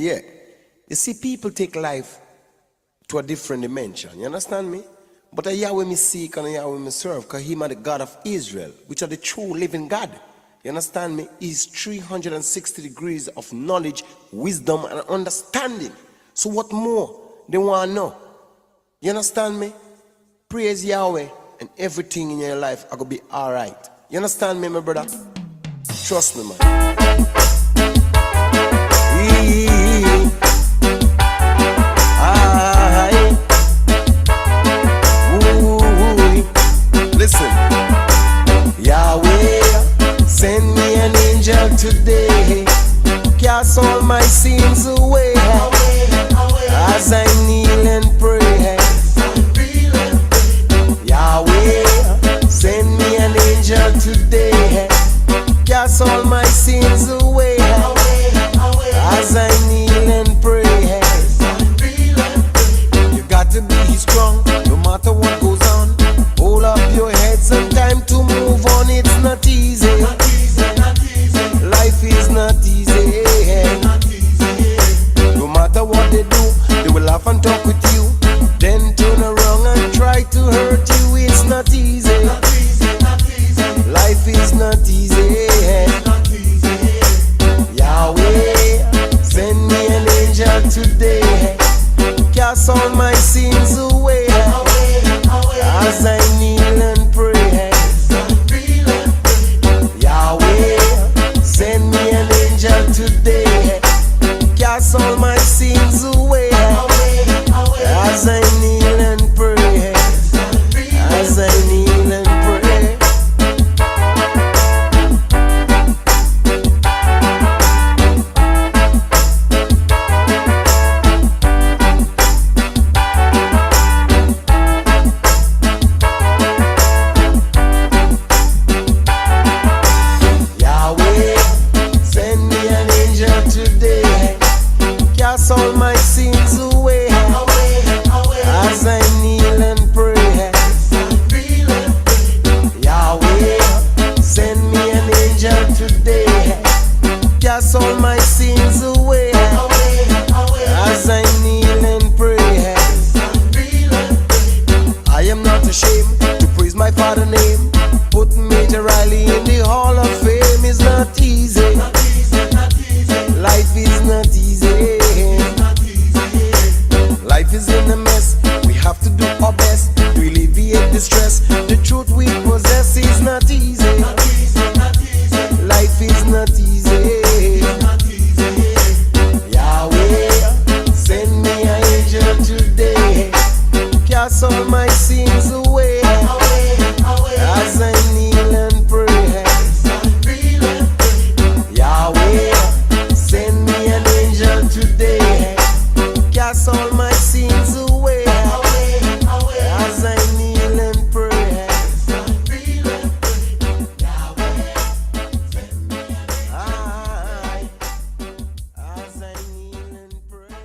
Yeah. You see, people take life to a different dimension. You understand me? But a Yahweh me seek and a Yahweh me serve, because him are the God of Israel, which are the true living God. You understand me? He's 360 degrees of knowledge, wisdom, and understanding. So what more they want to know? You understand me? Praise Yahweh, and everything in your life are going to be all right. You understand me, my brother? Trust me, man. Listen. Yahweh, send me an angel today, cast all my sins away, as I kneel and pray. Yahweh, send me an angel today, cast all my sins away, as I kneel and pray. You got to be strong, no matter what goes on. Hold up your heads and time to move on. It's not easy. Life is not easy. No matter what they do, they will laugh and talk with you, then turn around and try to hurt you. It's not easy. Life is not easy. Yahweh, send me an angel today, cast all my sins away, as I kneel and pray. Yahweh, send me an angel today, cast all my sins away, as I kneel and pray. As I kneel and pray. Yahweh, send me an angel today, cast all my sins away, as I kneel and pray. Yahweh, send me an angel today, cast all my sins away, as I kneel and pray. I am not ashamed to praise my Father's name. Put Major Riley in the Hall of Fame is not easy. Life is not easy. Life is in a mess. We have to do our best to alleviate the stress. The truth we possess is not easy. Life is not easy. Yahweh, send me an angel today, cast all my sins away, as I kneel and pray. Yahweh, send me an angel today, cast all my sins away, as I kneel and pray. As I kneel and pray.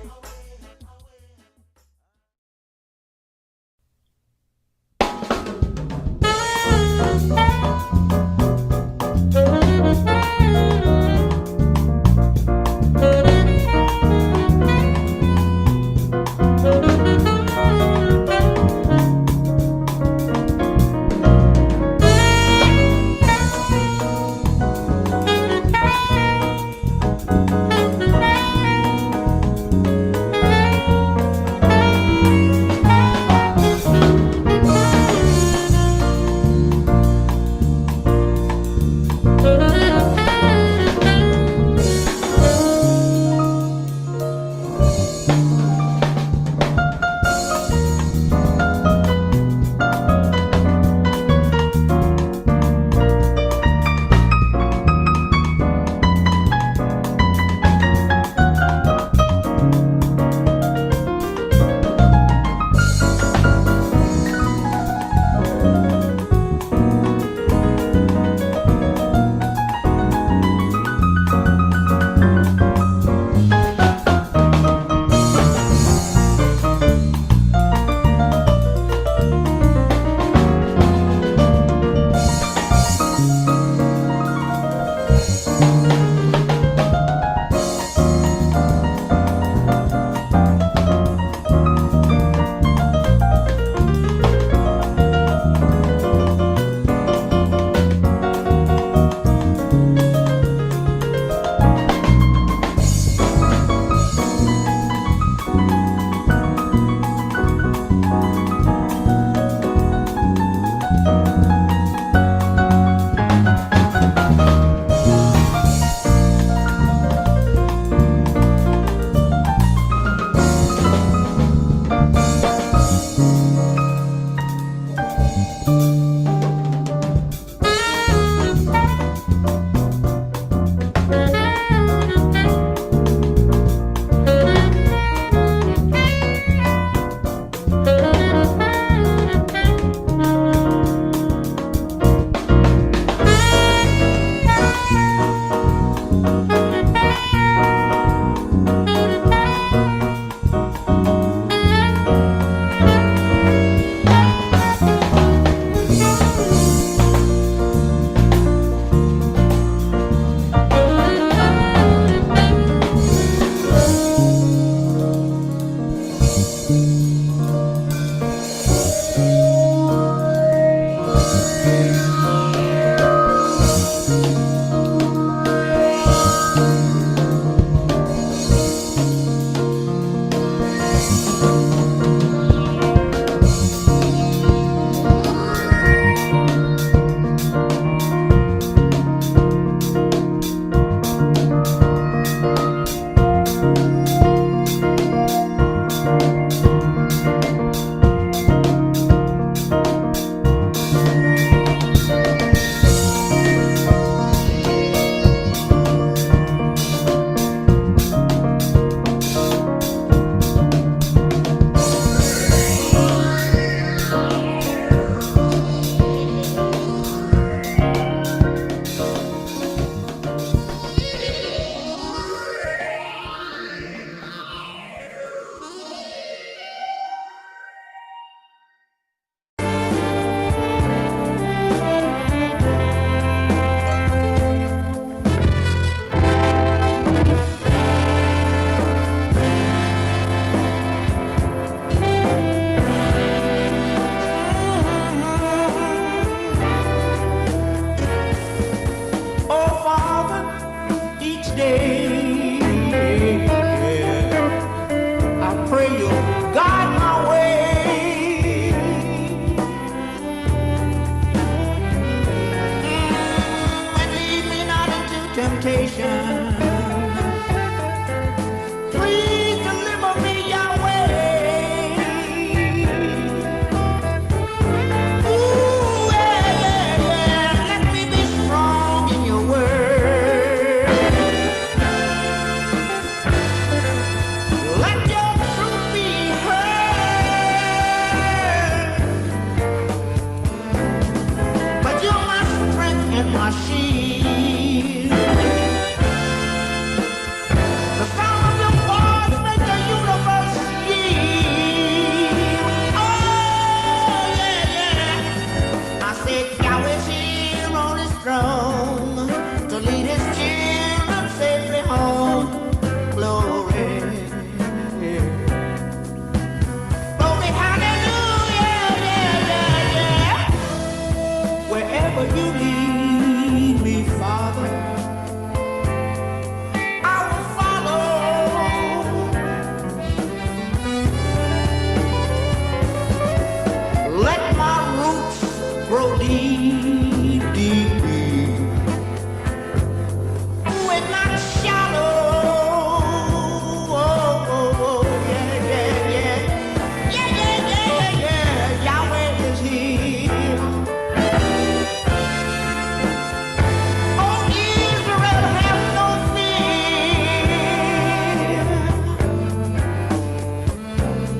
my shield. The sound of your voice make the universe yield. Oh, yeah, yeah. I said Yahweh's here on his throne to lead his children safely home. Glory. Glory, hallelujah, yeah, yeah, yeah. Wherever you lead me, Father, I will follow. Let my roots grow deep, deep, deep. We're not shallow. Oh, oh, oh, yeah, yeah, yeah. Yeah, yeah, yeah, yeah. Yahweh is here. Oh, Israel, have no fear.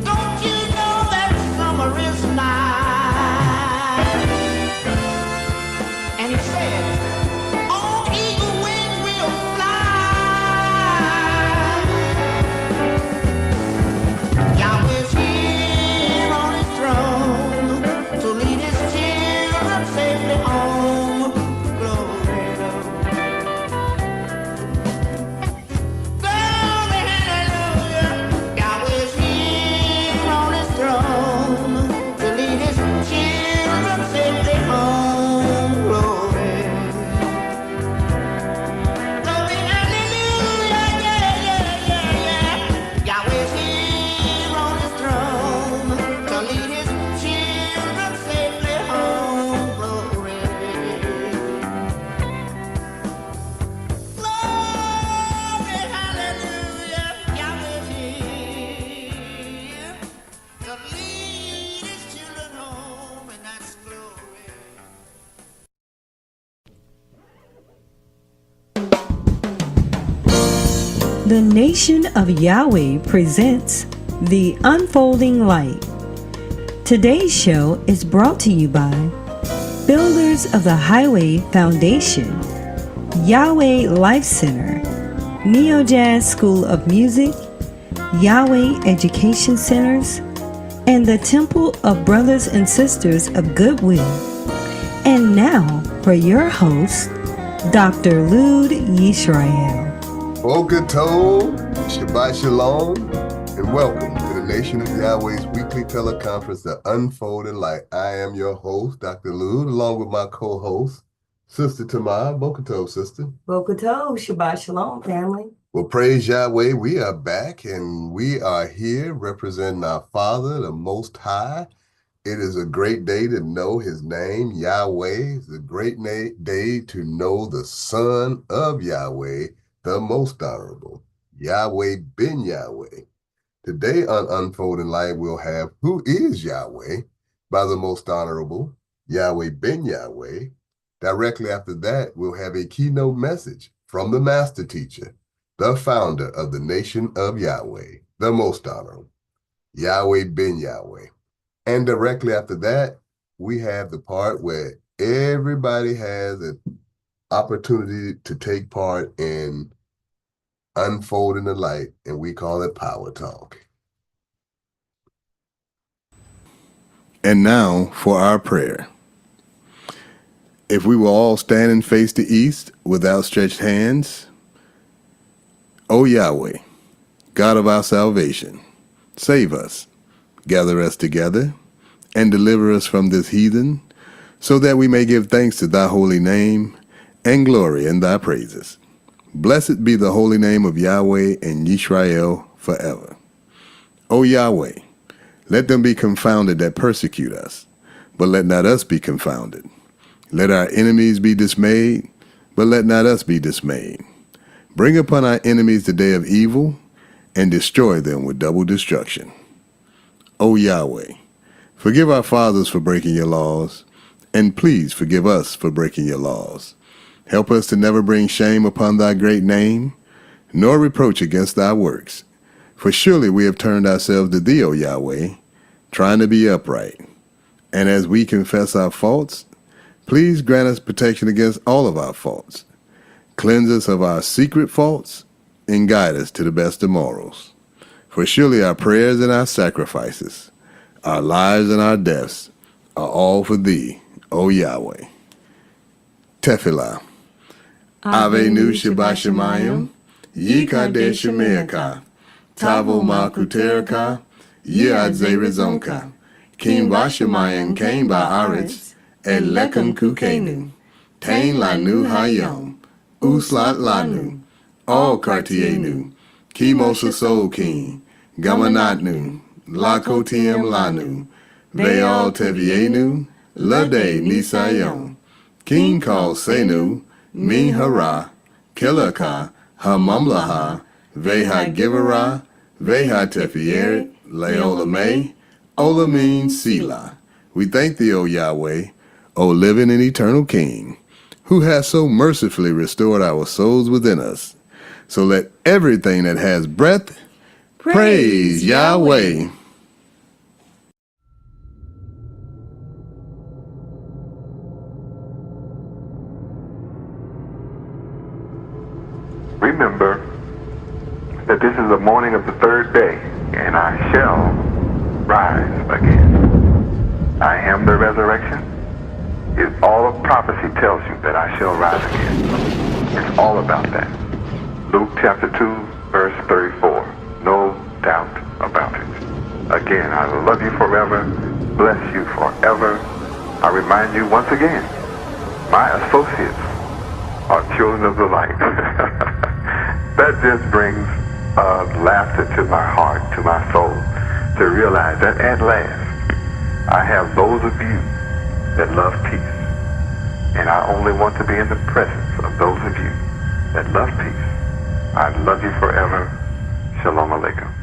Don't you know that summer is nigh? And he said, on eagle wings we'll fly. Yahweh's here on his throne to lead his children safely home. Glory, glory, hallelujah. Yahweh's here on his throne to lead his children safely home. Glory. Glory, hallelujah, yeah, yeah, yeah, yeah. Yahweh's here on his throne to lead his children safely home. Glory. Glory, hallelujah. Yahweh's here to lead his children home, and that's glory. The Nation of Yahweh presents The Unfolding Light. Today's show is brought to you by Builders of the Highway Foundation, Yahweh Life Center, Neo Jazz School of Music, Yahweh Education Centers, and the Temple of Brothers and Sisters of Goodwill. And now for your host, Dr. Lud Yisrael. Boker Tov, Shabbat Shalom, and welcome to the Nation of Yahweh's weekly teleconference, The Unfolding Light. I am your host, Dr. Lud, along with my co-host, Sister Tamar. Boker Tov, sister. Boker Tov, Shabbat Shalom, family. Well, praise Yahweh, we are back, and we are here representing our Father, the Most High. It is a great day to know his name, Yahweh. It's a great day to know the Son of Yahweh, the Most Honorable, Yahweh ben Yahweh. Today on Unfolding Light, we'll have Who is Yahweh by the Most Honorable, Yahweh ben Yahweh. Directly after that, we'll have a keynote message from the Master Teacher, the founder of the Nation of Yahweh, the Most Honorable, Yahweh ben Yahweh. And directly after that, we have the part where everybody has an opportunity to take part in unfolding the light, and we call it Power Talk. And now for our prayer. If we will all stand and face the east with outstretched hands, O Yahweh, God of our salvation, save us, gather us together, and deliver us from this heathen, so that we may give thanks to thy holy name and glory in thy praises. Blessed be the holy name of Yahweh and Yisrael forever. O Yahweh, let them be confounded that persecute us, but let not us be confounded. Let our enemies be dismayed, but let not us be dismayed. Bring upon our enemies the day of evil, and destroy them with double destruction. O Yahweh, forgive our fathers for breaking your laws, and please forgive us for breaking your laws. Help us to never bring shame upon thy great name, nor reproach against thy works. For surely we have turned ourselves to thee, O Yahweh, trying to be upright. And as we confess our faults, Please grant us protection against all of our faults. Cleanse us of our secret faults and guide us to the best of morals. For surely our prayers and our sacrifices, our lives and our deaths are all for thee, O Yahweh. Tefillah. Avenu Shabbat Shemayim, Yikadesh Shemeaka, Tavo Makuteraka, Yad Zerizonka, Kim Vashemayim Kain Ba'aretz, Et Lekum Kukenu, Tain Lanu Hayom, Uslat Lanu, All Kartienu, Kimosa Sol King, Gamanatnu, Lakotiem Lanu, Veal Tevienu, Lade Nisayom, King Kal Senu, Min Hara, Kilaka, Hamamlaha, Veha Givera, Veha Tefieret, Leolame, Olamin Sila. We thank thee, O Yahweh, O living and eternal King, who has so mercifully restored our souls within us. So let everything that has breath praise Yahweh. Remember that this is the morning of the third day, and I shall rise again. I am the resurrection. All of prophecy tells you that I shall rise again. It's all about that. Luke chapter 2, verse 34. No doubt about it. Again, I will love you forever, bless you forever. I remind you once again, my associates are children of the light. That just brings laughter to my heart, to my soul, to realize that at last I have those of you that love peace. And I only want to be in the presence of those of you that love peace. I love you forever. Shalom Aleichem.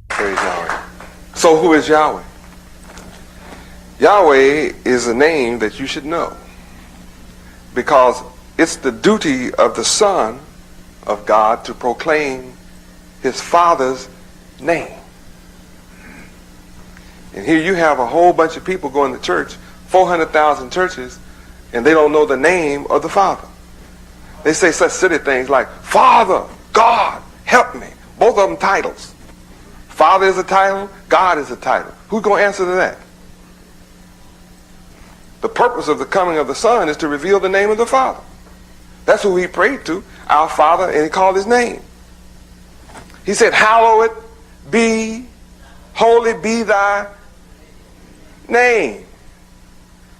Praise Yahweh. So who is Yahweh? Yahweh is a name that you should know, because it's the duty of the Son of God to proclaim his Father's name. And here you have a whole bunch of people going to church, 400,000 churches, and they don't know the name of the Father. They say such silly things like, Father, God, help me. Both of them titles. Father is a title, God is a title. Who's going to answer to that? The purpose of the coming of the Son is to reveal the name of the Father. That's who he prayed to, our Father, and he called his name. He said, hallowed be, holy be thy name.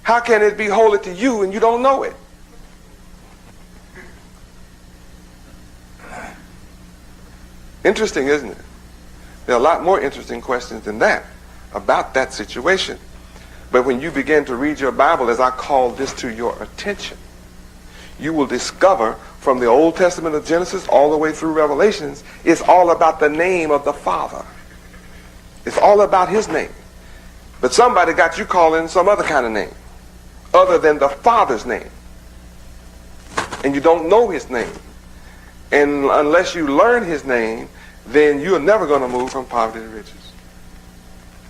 How can it be holy to you and you don't know it? Interesting, isn't it? There are a lot more interesting questions than that about that situation. But when you begin to read your Bible, as I call this to your attention, you will discover from the Old Testament of Genesis all the way through Revelations, it's all about the name of the Father. It's all about his name. But somebody got you calling some other kind of name, other than the Father's name. And you don't know his name. And unless you learn his name, then you're never going to move from poverty to riches.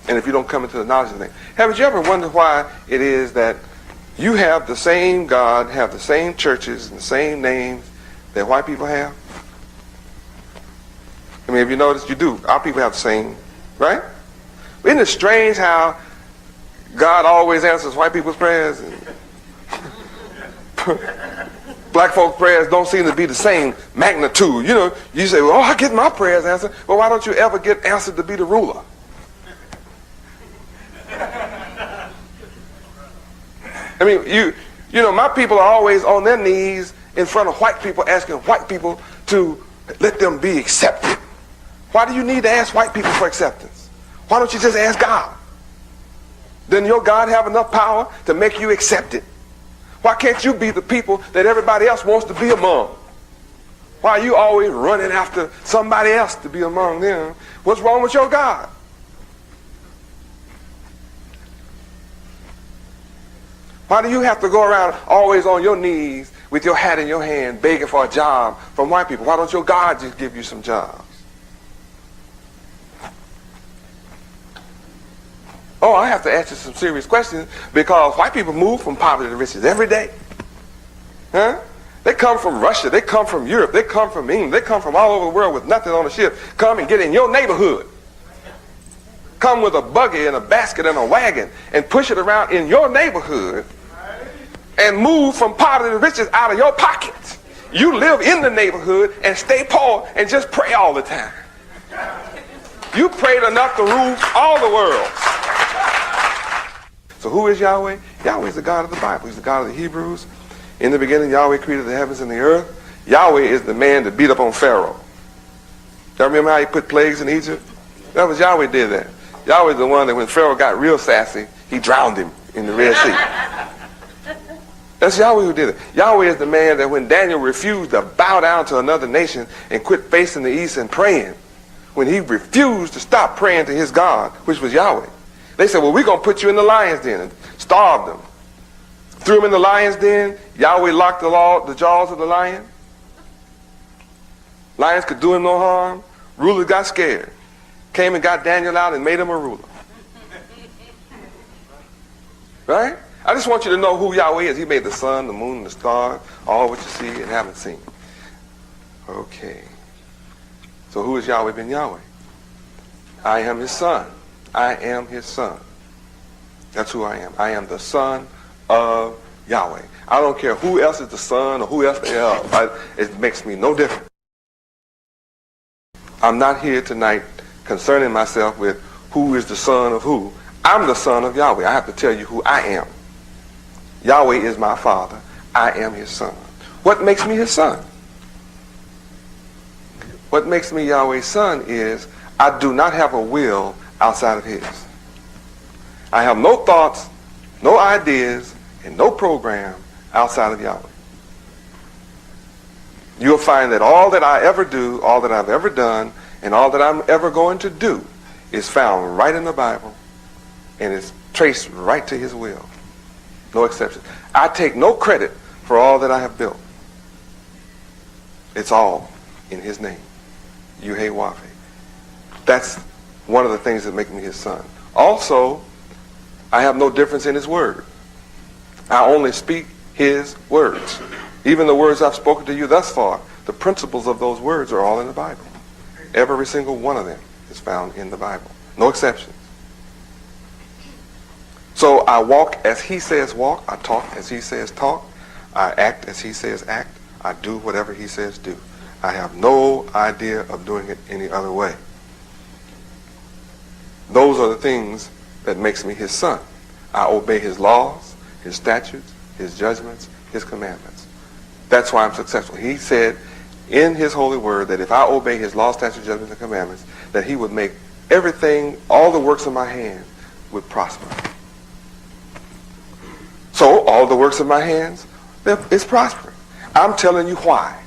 And if you don't come into the knowledge of the name. Haven't you ever wondered why it is that you have the same God, have the same churches, and the same names that white people have? I mean, have you noticed? You do. Our people have the same, right? Isn't it strange how God always answers white people's prayers? And black folks' prayers don't seem to be the same magnitude. You know, you say, well, I get my prayers answered. Well, why don't you ever get answered to be the ruler? I mean, you know, my people are always on their knees in front of white people asking white people to let them be accepted. Why do you need to ask white people for acceptance? Why don't you just ask God? Doesn't your God have enough power to make you accepted? Why can't you be the people that everybody else wants to be among? Why are you always running after somebody else to be among them? What's wrong with your God? Why do you have to go around always on your knees with your hat in your hand begging for a job from white people? Why don't your God just give you some jobs? Oh, I have to ask you some serious questions because white people move from poverty to riches every day. Huh? They come from Russia. They come from Europe. They come from England. They come from all over the world with nothing on the ship. Come and get in your neighborhood. Come with a buggy and a basket and a wagon and push it around in your neighborhood and move from poverty to riches out of your pockets. You live in the neighborhood and stay poor and just pray all the time. You prayed enough to rule all the world. So who is Yahweh? Yahweh is the God of the Bible. He's the God of the Hebrews. In the beginning, Yahweh created the heavens and the earth. Yahweh is the man that beat up on Pharaoh. Y'all remember how he put plagues in Egypt? That was Yahweh did that. Yahweh is the one that when Pharaoh got real sassy, he drowned him in the Red Sea. That's Yahweh who did it. Yahweh is the man that when Daniel refused to bow down to another nation and quit facing the east and praying, when he refused to stop praying to his God, which was Yahweh, they said, well, we're going to put you in the lion's den and starve them. Threw him in the lion's den. Yahweh locked the jaws of the lion. Lions could do him no harm. Rulers got scared. Came and got Daniel out and made him a ruler. Right? I just want you to know who Yahweh is. He made the sun, the moon, and the stars, all what you see and haven't seen. Okay. So who is Yahweh ben Yahweh? I am his son. I am his son. That's who I am. I am the son of Yahweh. I don't care who else is the son or who else they are. It makes me no difference. I'm not here tonight concerning myself with who is the son of who. I'm the son of Yahweh. I have to tell you who I am. Yahweh is my father. I am his son. What makes me his son? What makes me Yahweh's son is I do not have a will outside of his. I have no thoughts, no ideas, and no program outside of Yahweh. You'll find that all that I ever do, all that I've ever done, and all that I'm ever going to do is found right in the Bible and is traced right to his will. No exception. I take no credit for all that I have built. It's all in his name. Yuhei-Wafe. That's one of the things that make me his son. Also, I have no difference in his word. I only speak his words. Even the words I've spoken to you thus far, the principles of those words are all in the Bible. Every single one of them is found in the Bible. No exceptions. So I walk as he says walk. I talk as he says talk. I act as he says act. I do whatever he says do. I have no idea of doing it any other way. Those are the things that makes me his son. I obey his laws, his statutes, his judgments, his commandments. That's why I'm successful. He said in his holy word that if I obey his laws, statutes, judgments, and commandments, that he would make everything, all the works of my hand would prosper. So all the works of my hands, it's prospering. I'm telling you why.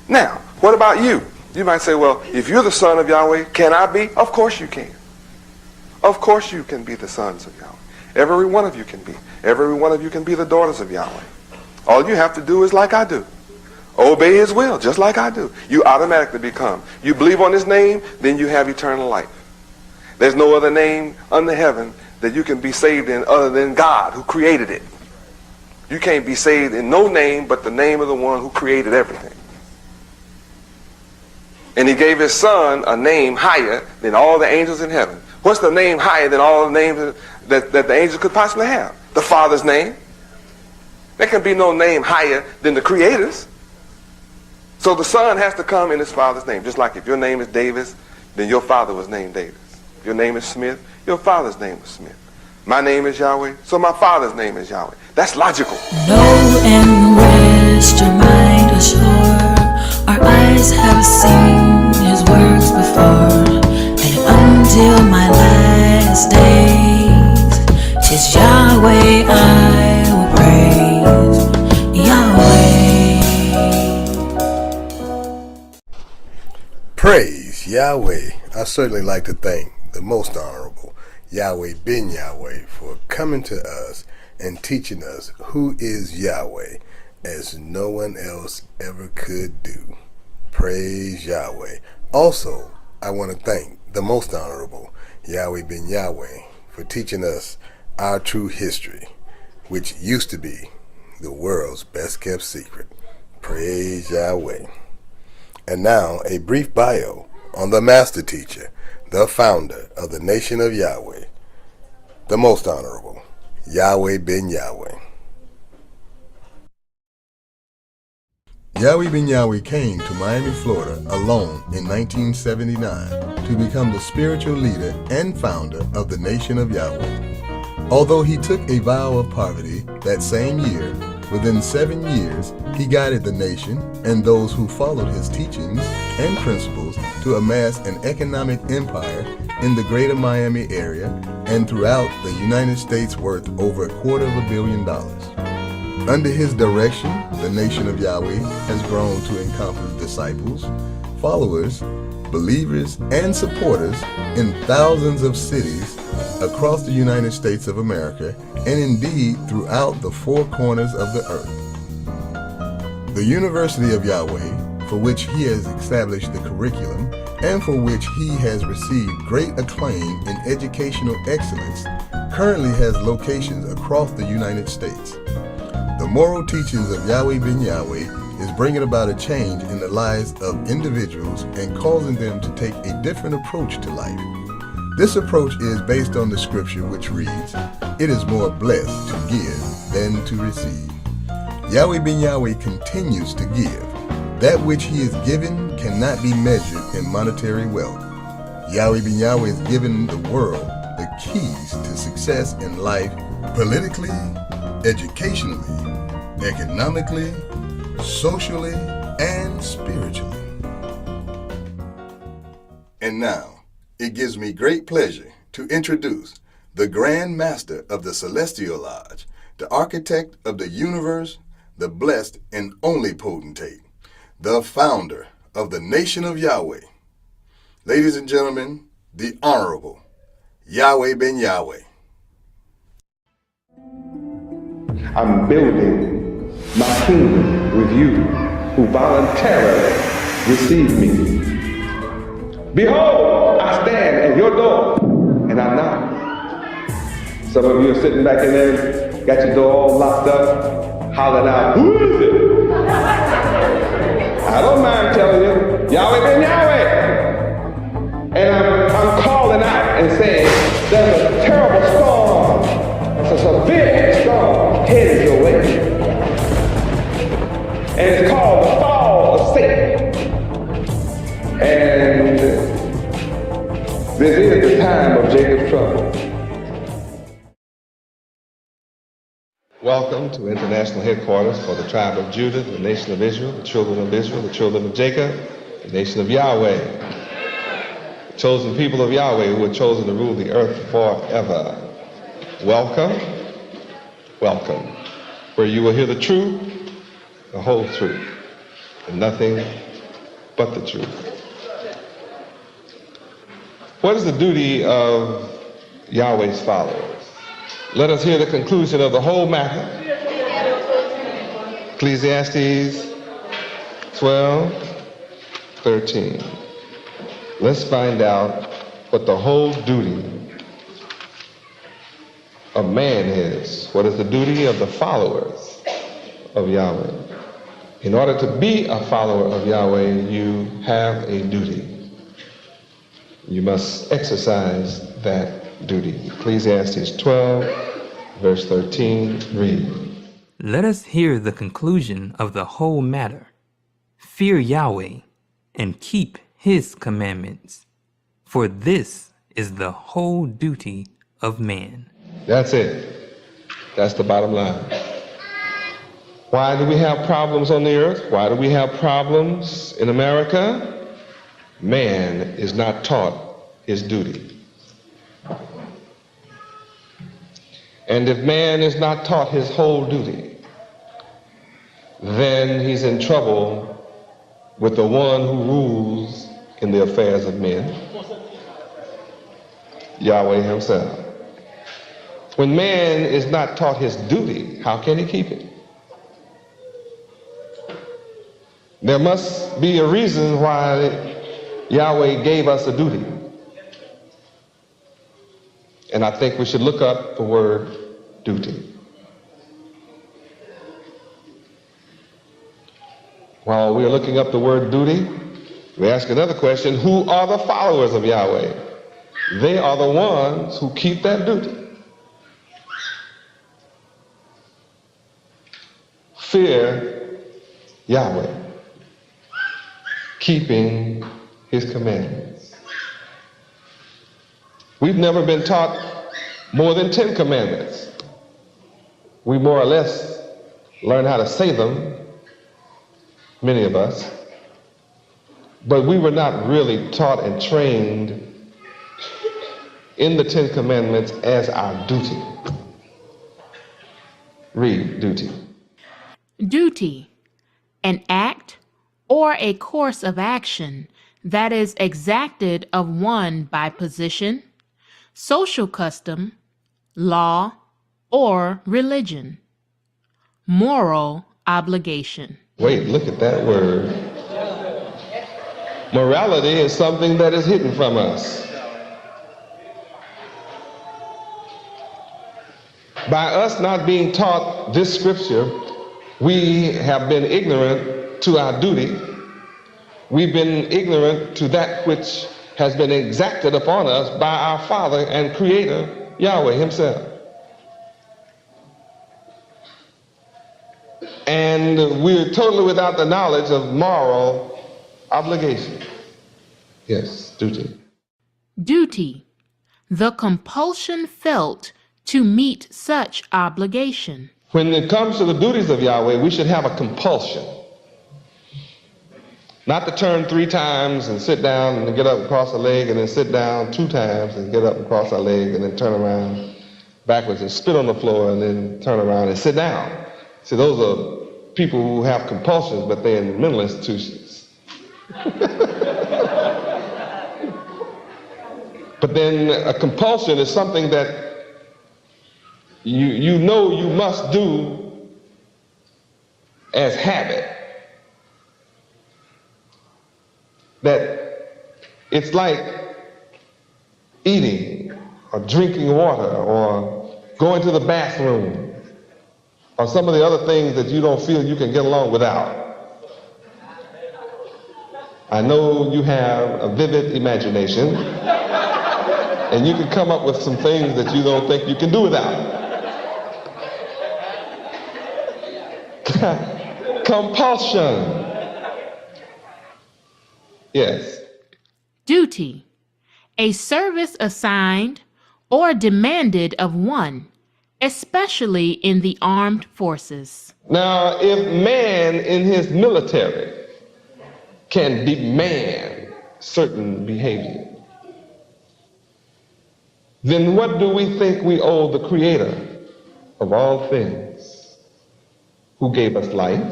Now, what about you? You might say, well, if you're the son of Yahweh, can I be? Of course you can. Of course you can be the sons of Yahweh. Every one of you can be. Every one of you can be the daughters of Yahweh. All you have to do is like I do. Obey his will, just like I do. You automatically become. You believe on his name, then you have eternal life. There's no other name under heaven that you can be saved in other than God who created it. You can't be saved in no name but the name of the one who created everything. And he gave his son a name higher than all the angels in heaven. What's the name higher than all the names that the angels could possibly have? The Father's name. There can be no name higher than the Creator's. So the Son has to come in his Father's name. Just like if your name is Davis, then your father was named Davis. If your name is Smith, your father's name was Smith. My name is Yahweh, so my father's name is Yahweh. That's logical. Know and rest your mind assured. Our eyes have seen his works before. And until my last days, 'tis Yahweh I will praise. Yahweh. Praise Yahweh. I certainly like to thank the most honorable Yahweh ben Yahweh for coming to us and teaching us who is Yahweh as no one else ever could do. Praise Yahweh. Also, I want to thank the Most Honorable Yahweh Ben Yahweh for teaching us our true history, which used to be the world's best kept secret. Praise Yahweh. And now, a brief bio on the Master Teacher, the founder of the Nation of Yahweh, the Most Honorable Yahweh Ben Yahweh. Yahweh Ben Yahweh came to Miami, Florida alone in 1979 to become the spiritual leader and founder of the Nation of Yahweh. Although he took a vow of poverty that same year, within 7 years he guided the nation and those who followed his teachings and principles to amass an economic empire in the greater Miami area and throughout the United States worth over $250 million. Under his direction, the Nation of Yahweh has grown to encompass disciples, followers, believers, and supporters in thousands of cities across the United States of America and indeed throughout the four corners of the earth. The University of Yahweh, for which he has established the curriculum and for which he has received great acclaim in educational excellence, currently has locations across the United States. The moral teachings of Yahweh Ben Yahweh is bringing about a change in the lives of individuals and causing them to take a different approach to life. This approach is based on the scripture which reads, "It is more blessed to give than to receive." Yahweh Ben Yahweh continues to give. That which he is given cannot be measured in monetary wealth. Yahweh Ben Yahweh is giving the world the keys to success in life politically, educationally, economically, socially, and spiritually. And now, it gives me great pleasure to introduce the Grand Master of the Celestial Lodge, the architect of the universe, the blessed and only potentate, the founder of the Nation of Yahweh. Ladies and gentlemen, the Honorable Yahweh Ben Yahweh. I'm building my kingdom with you who voluntarily receive me. Behold, I stand at your door and I knock. Some of you are sitting back in there, got your door all locked up, hollering out, "Who is it?" I don't mind telling you, Yahweh Ben Yahweh. And I'm calling out and saying, there's a terrible storm. It's a severe storm headed your way. And it's called the fall of Satan. And this is the time of Jacob's trouble. Welcome to international headquarters for the tribe of Judah, the nation of Israel, the children of Israel, the children of Jacob, the nation of Yahweh, the chosen people of Yahweh who are chosen to rule the earth forever. Welcome, welcome, where you will hear the truth, the whole truth, and nothing but the truth. What is the duty of Yahweh's followers? Let us hear the conclusion of the whole matter. Ecclesiastes 12:13. Let's find out what the whole duty of man is. What is the duty of the followers of Yahweh? In order to be a follower of Yahweh, you have a duty. You must exercise that duty. Ecclesiastes 12, verse 13, read. Let us hear the conclusion of the whole matter. Fear Yahweh and keep his commandments, for this is the whole duty of man. That's it. That's the bottom line. Why do we have problems on the earth? Why do we have problems in America? Man is not taught his duty. And if man is not taught his whole duty, then he's in trouble with the one who rules in the affairs of men, Yahweh himself. When man is not taught his duty, how can he keep it? There must be a reason why Yahweh gave us a duty. And I think we should look up the word duty. While we're looking up the word duty, we ask another question: who are the followers of Yahweh? They are the ones who keep that duty. Fear Yahweh, keeping his commandments. We've never been taught more than 10 commandments. We more or less learn how to say them, many of us, but we were not really taught and trained in the 10 commandments as our duty. Read duty. Duty, an act or a course of action that is exacted of one by position, social custom, law, or religion. Moral obligation. Wait, look at that word. Morality is something that is hidden from us. By us not being taught this scripture, we have been ignorant to our duty. We've been ignorant to that which has been exacted upon us by our Father and Creator, Yahweh himself. And we're totally without the knowledge of moral obligation. Yes, duty. Duty, the compulsion felt to meet such obligation. When it comes to the duties of Yahweh, we should have a compulsion. Not to turn 3 times and sit down and get up and cross a leg, and then sit down 2 times and get up and cross our leg, and then turn around backwards and spit on the floor and then turn around and sit down. See, those are people who have compulsions, but they're in mental institutions. But then a compulsion is something that you know you must do as habit. That it's like eating or drinking water or going to the bathroom or some of the other things that you don't feel you can get along without. I know you have a vivid imagination and you can come up with some things that you don't think you can do without. Compulsion. Yes. Duty, a service assigned or demanded of one, especially in the armed forces. Now, if man in his military can demand certain behavior, then what do we think we owe the Creator of all things, who gave us life?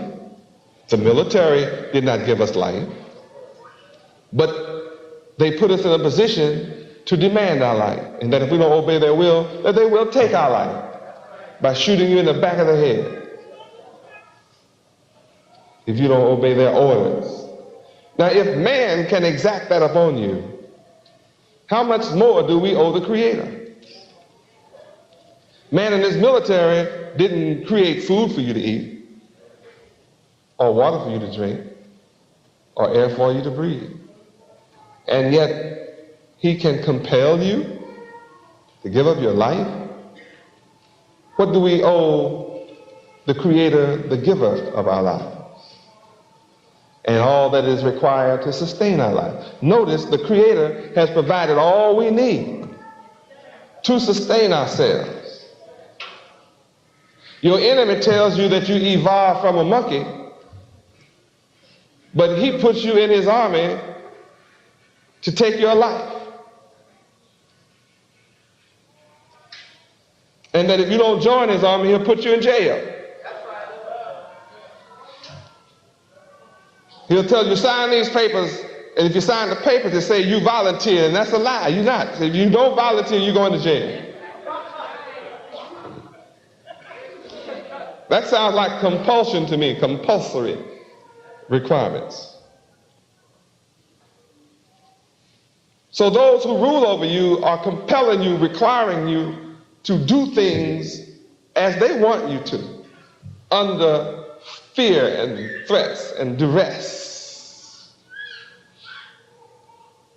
The military did not give us life, but they put us in a position to demand our life, and that if we don't obey their will, that they will take our life by shooting you in the back of the head if you don't obey their orders. Now, if man can exact that upon you, how much more do we owe the Creator? Man in his military didn't create food for you to eat, or water for you to drink, or air for you to breathe. And yet, he can compel you to give up your life. What do we owe the Creator, the giver of our lives, and all that is required to sustain our life? Notice the Creator has provided all we need to sustain ourselves. Your enemy tells you that you evolved from a monkey, but he puts you in his army to take your life. And that if you don't join his army, he'll put you in jail. He'll tell you, sign these papers, and if you sign the papers, they say you volunteer, and that's a lie. You're not. If you don't volunteer, you go into jail. That sounds like compulsion to me, compulsory requirements. So those who rule over you are compelling you, requiring you to do things as they want you to, under fear and threats and duress.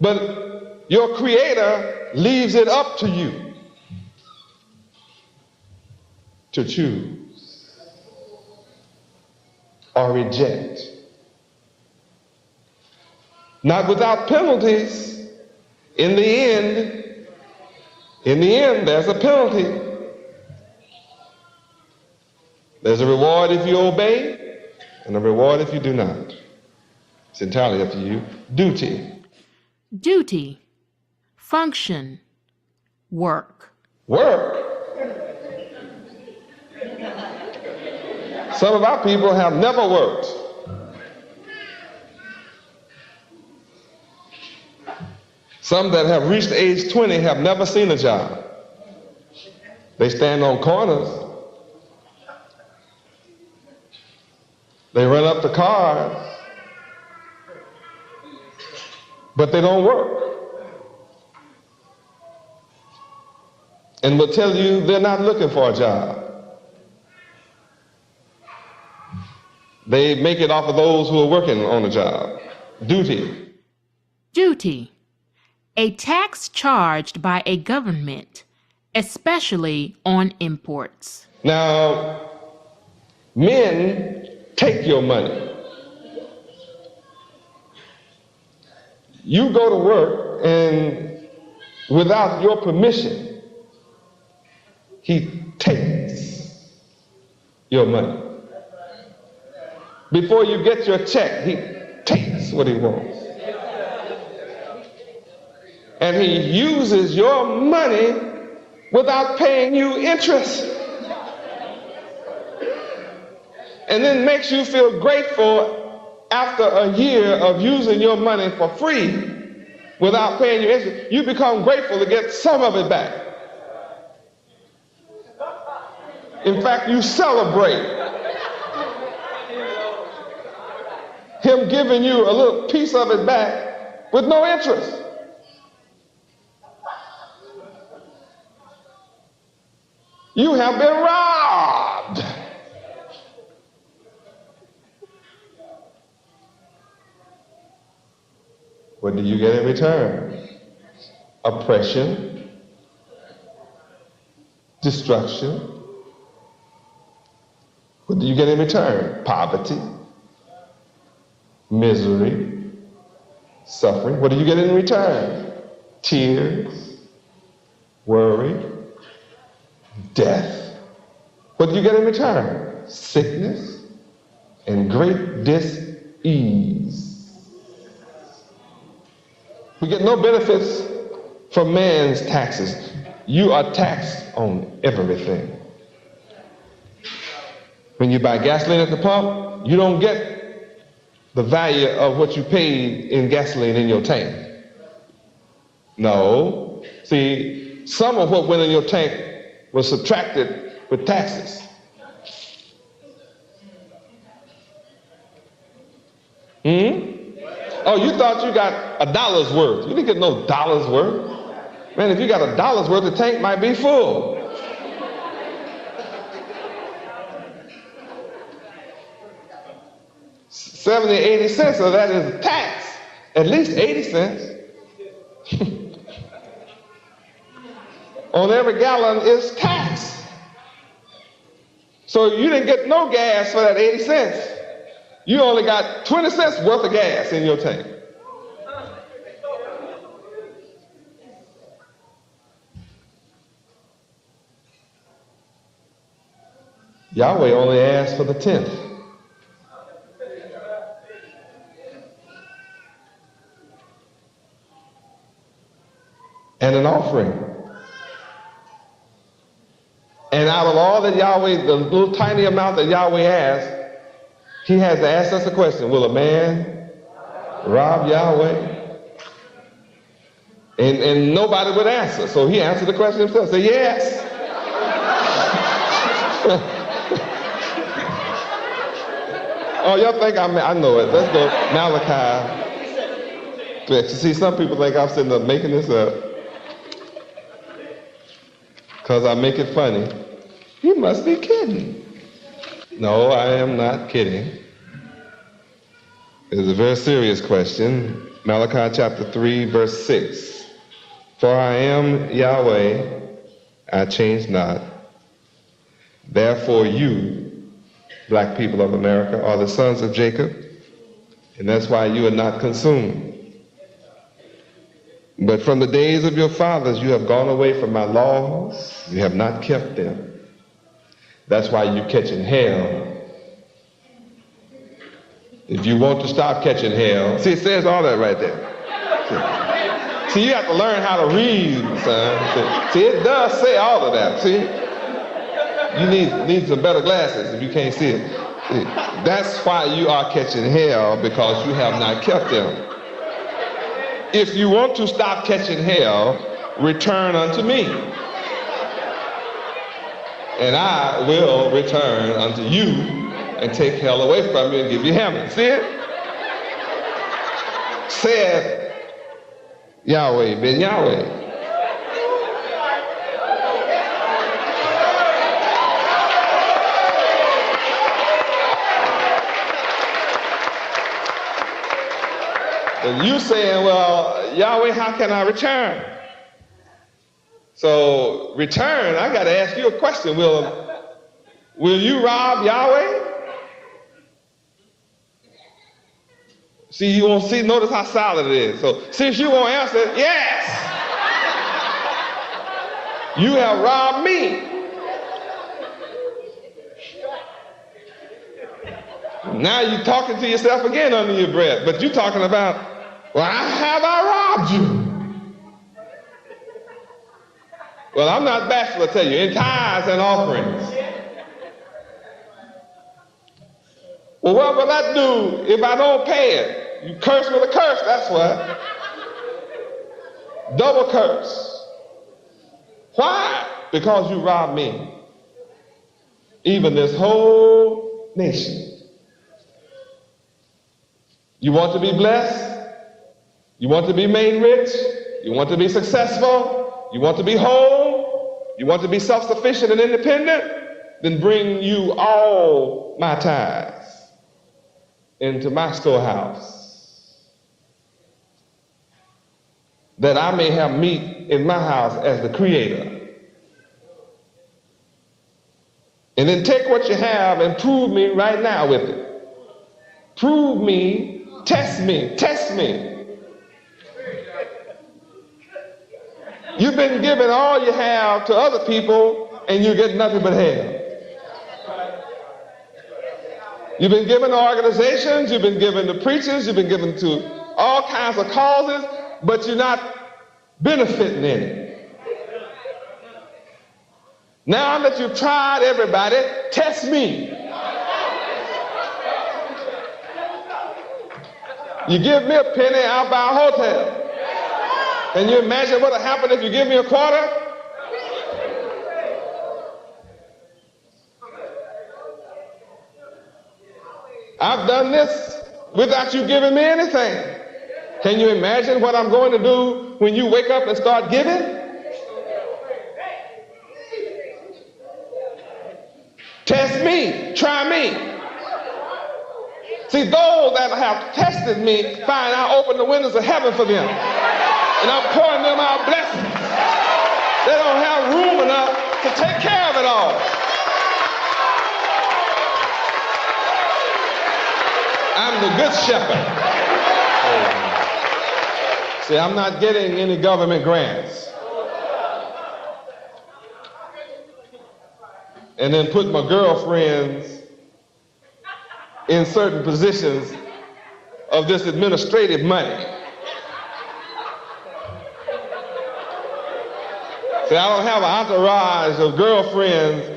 But your Creator leaves it up to you to choose or reject. Not without penalties. In the end, there's a penalty. There's a reward if you obey, and a reward if you do not. It's entirely up to you. Duty. Duty. Function. Work. Work. Some of our people have never worked. Some that have reached age 20 have never seen a job. They stand on corners. They run up to cars, but they don't work. And will tell you they're not looking for a job. They make it off of those who are working on a job. Duty. Duty. A tax charged by a government, especially on imports. Now, men take your money. You go to work and without your permission, he takes your money. Before you get your check, he takes what he wants. And he uses your money without paying you interest. And then makes you feel grateful after a year of using your money for free without paying you interest. You become grateful to get some of it back. In fact, you celebrate him giving you a little piece of it back with no interest. You have been robbed. What do you get in return? Oppression, destruction. What do you get in return? Poverty, misery, suffering. What do you get in return? Tears, worry, death. What do you get in return? Sickness and great dis-ease. We get no benefits from man's taxes. You are taxed on everything. When you buy gasoline at the pump, you don't get the value of what you paid in gasoline in your tank. No. See, some of what went in your tank was subtracted with taxes. Oh, you thought you got $1 worth. You didn't get no $1 worth. Man, if you got $1 worth, the tank might be full. $70, 80 cents of that is tax. At least 80 cents. On every gallon is tax. So you didn't get no gas for that 80 cents. You only got 20 cents worth of gas in your tank. Yahweh only asked for the 10th. And an offering. And out of all that Yahweh, the little tiny amount that Yahweh has, he has to ask us a question. Will a man rob Yahweh? And nobody would answer. So he answered the question himself. Say yes. Oh, y'all think I know it. Let's go Malachi. See, some people think I'm sitting up making this up because I make it funny. You must be kidding. No, I am not kidding. It's a very serious question. Malachi chapter 3, verse 6. For I am Yahweh, I change not. Therefore you, black people of America, are the sons of Jacob, and that's why you are not consumed. But from the days of your fathers you have gone away from my laws, you have not kept them. That's why you're catching hell. If you want to stop catching hell, see, it says all that right there. See, you have to learn how to read, son. See, it does say all of that, see? You need some better glasses if you can't see it. See, that's why you are catching hell, because you have not kept them. If you want to stop catching hell, return unto me. And I will return unto you and take hell away from you and give you heaven. See it? Said Yahweh, ben Yahweh. And you saying, well, Yahweh, how can I return? So return, I got to ask you a question. Will you rob Yahweh? See, you won't see, notice how solid it is. So since you won't answer, yes, you have robbed me. Now you're talking to yourself again under your breath, but you're talking about, well, have I robbed you? Well, I'm not bashful to tell you, in tithes and offerings. Well, what will I do if I don't pay it? You curse with a curse, that's what. Double curse. Why? Because you robbed me. Even this whole nation. You want to be blessed? You want to be made rich? You want to be successful? You want to be whole? You want to be self-sufficient and independent? Then bring you all my tithes into my storehouse, that I may have meat in my house as the Creator. And then take what you have and prove me right now with it. Prove me, test me, test me. You've been giving all you have to other people and you get nothing but hell. You've been giving to organizations, you've been giving to preachers, you've been giving to all kinds of causes, but you're not benefiting in it. Now that you've tried everybody, test me. You give me a penny, I'll buy a hotel. Can you imagine what will happen if you give me a quarter? I've done this without you giving me anything. Can you imagine what I'm going to do when you wake up and start giving? Test me, try me. See, those that have tested me, fine, I'll open the windows of heaven for them. And I'm pouring them out blessings. They don't have room enough to take care of it all. I'm the good shepherd. See, I'm not getting any government grants. And then put my girlfriends in certain positions of this administrative money. See, I don't have an entourage of girlfriends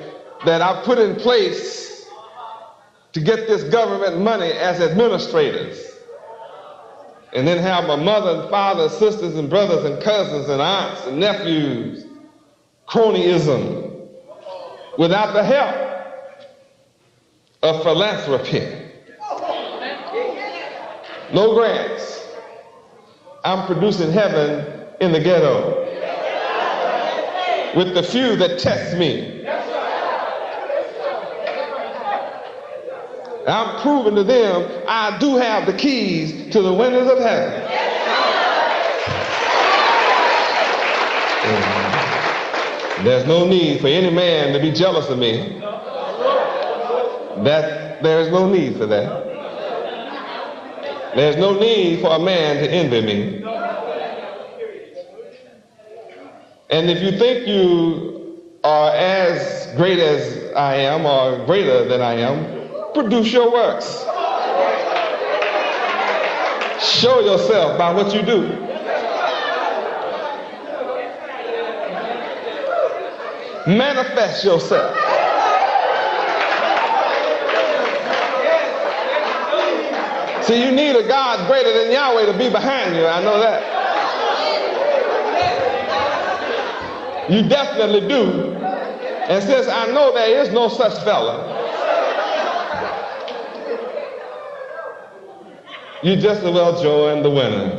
that I put in place to get this government money as administrators. And then have my mother and father, sisters and brothers and cousins and aunts and nephews, cronyism, without the help of philanthropy. no grants. I'm producing heaven in the ghetto with the few that test me. I'm proving to them I do have the keys to the windows of heaven. There's no need for any man to be jealous of me. There's no need for that. There's no need for a man to envy me. And if you think you are as great as I am or greater than I am, produce your works. Show yourself by what you do. Manifest yourself. See, you need a God greater than Yahweh to be behind you. I know that. You definitely do. And since I know there is no such fella, you just as well join the winner.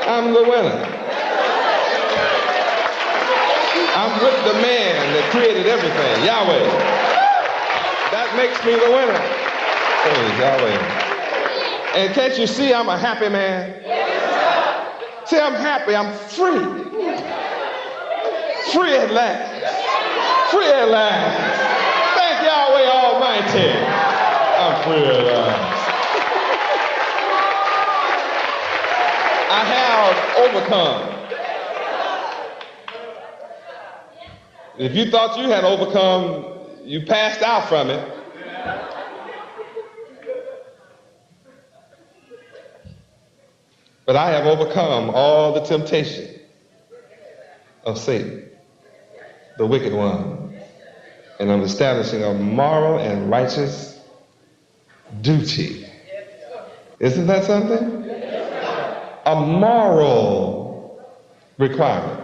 I'm the winner. I'm with the man that created everything, Yahweh. That makes me the winner. Praise Yahweh. And can't you see I'm a happy man? See, I'm happy. I'm free. Free at last. Free at last. Thank Yahweh Almighty. I'm free at last. I have overcome. If you thought you had overcome, you passed out from it. But I have overcome all the temptation of Satan, the wicked one. And I'm establishing a moral and righteous duty. Isn't that something? A moral requirement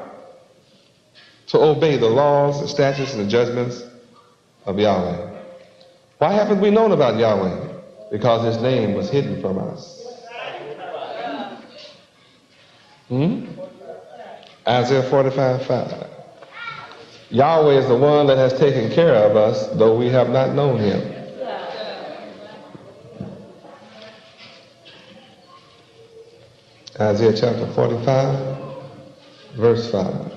to obey the laws, the statutes, and the judgments of Yahweh. Why haven't we known about Yahweh? Because his name was hidden from us. Isaiah 45:5. Yahweh is the one that has taken care of us, though we have not known him. Isaiah chapter 45, verse 5.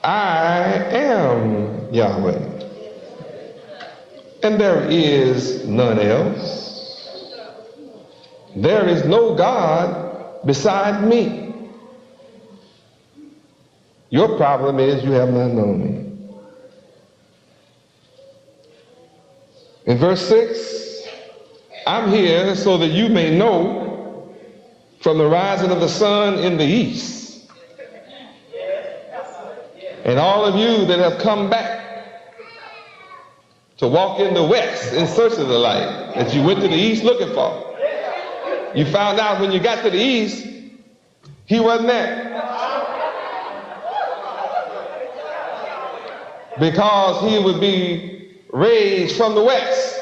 I am Yahweh, and there is none else. There is no God beside me. Your problem is you have not known me. In verse 6, I'm here so that you may know from the rising of the sun in the east, and all of you that have come back to walk in the west in search of the light that you went to the east looking for. You found out when you got to the east, he wasn't there. Because he would be raised from the west.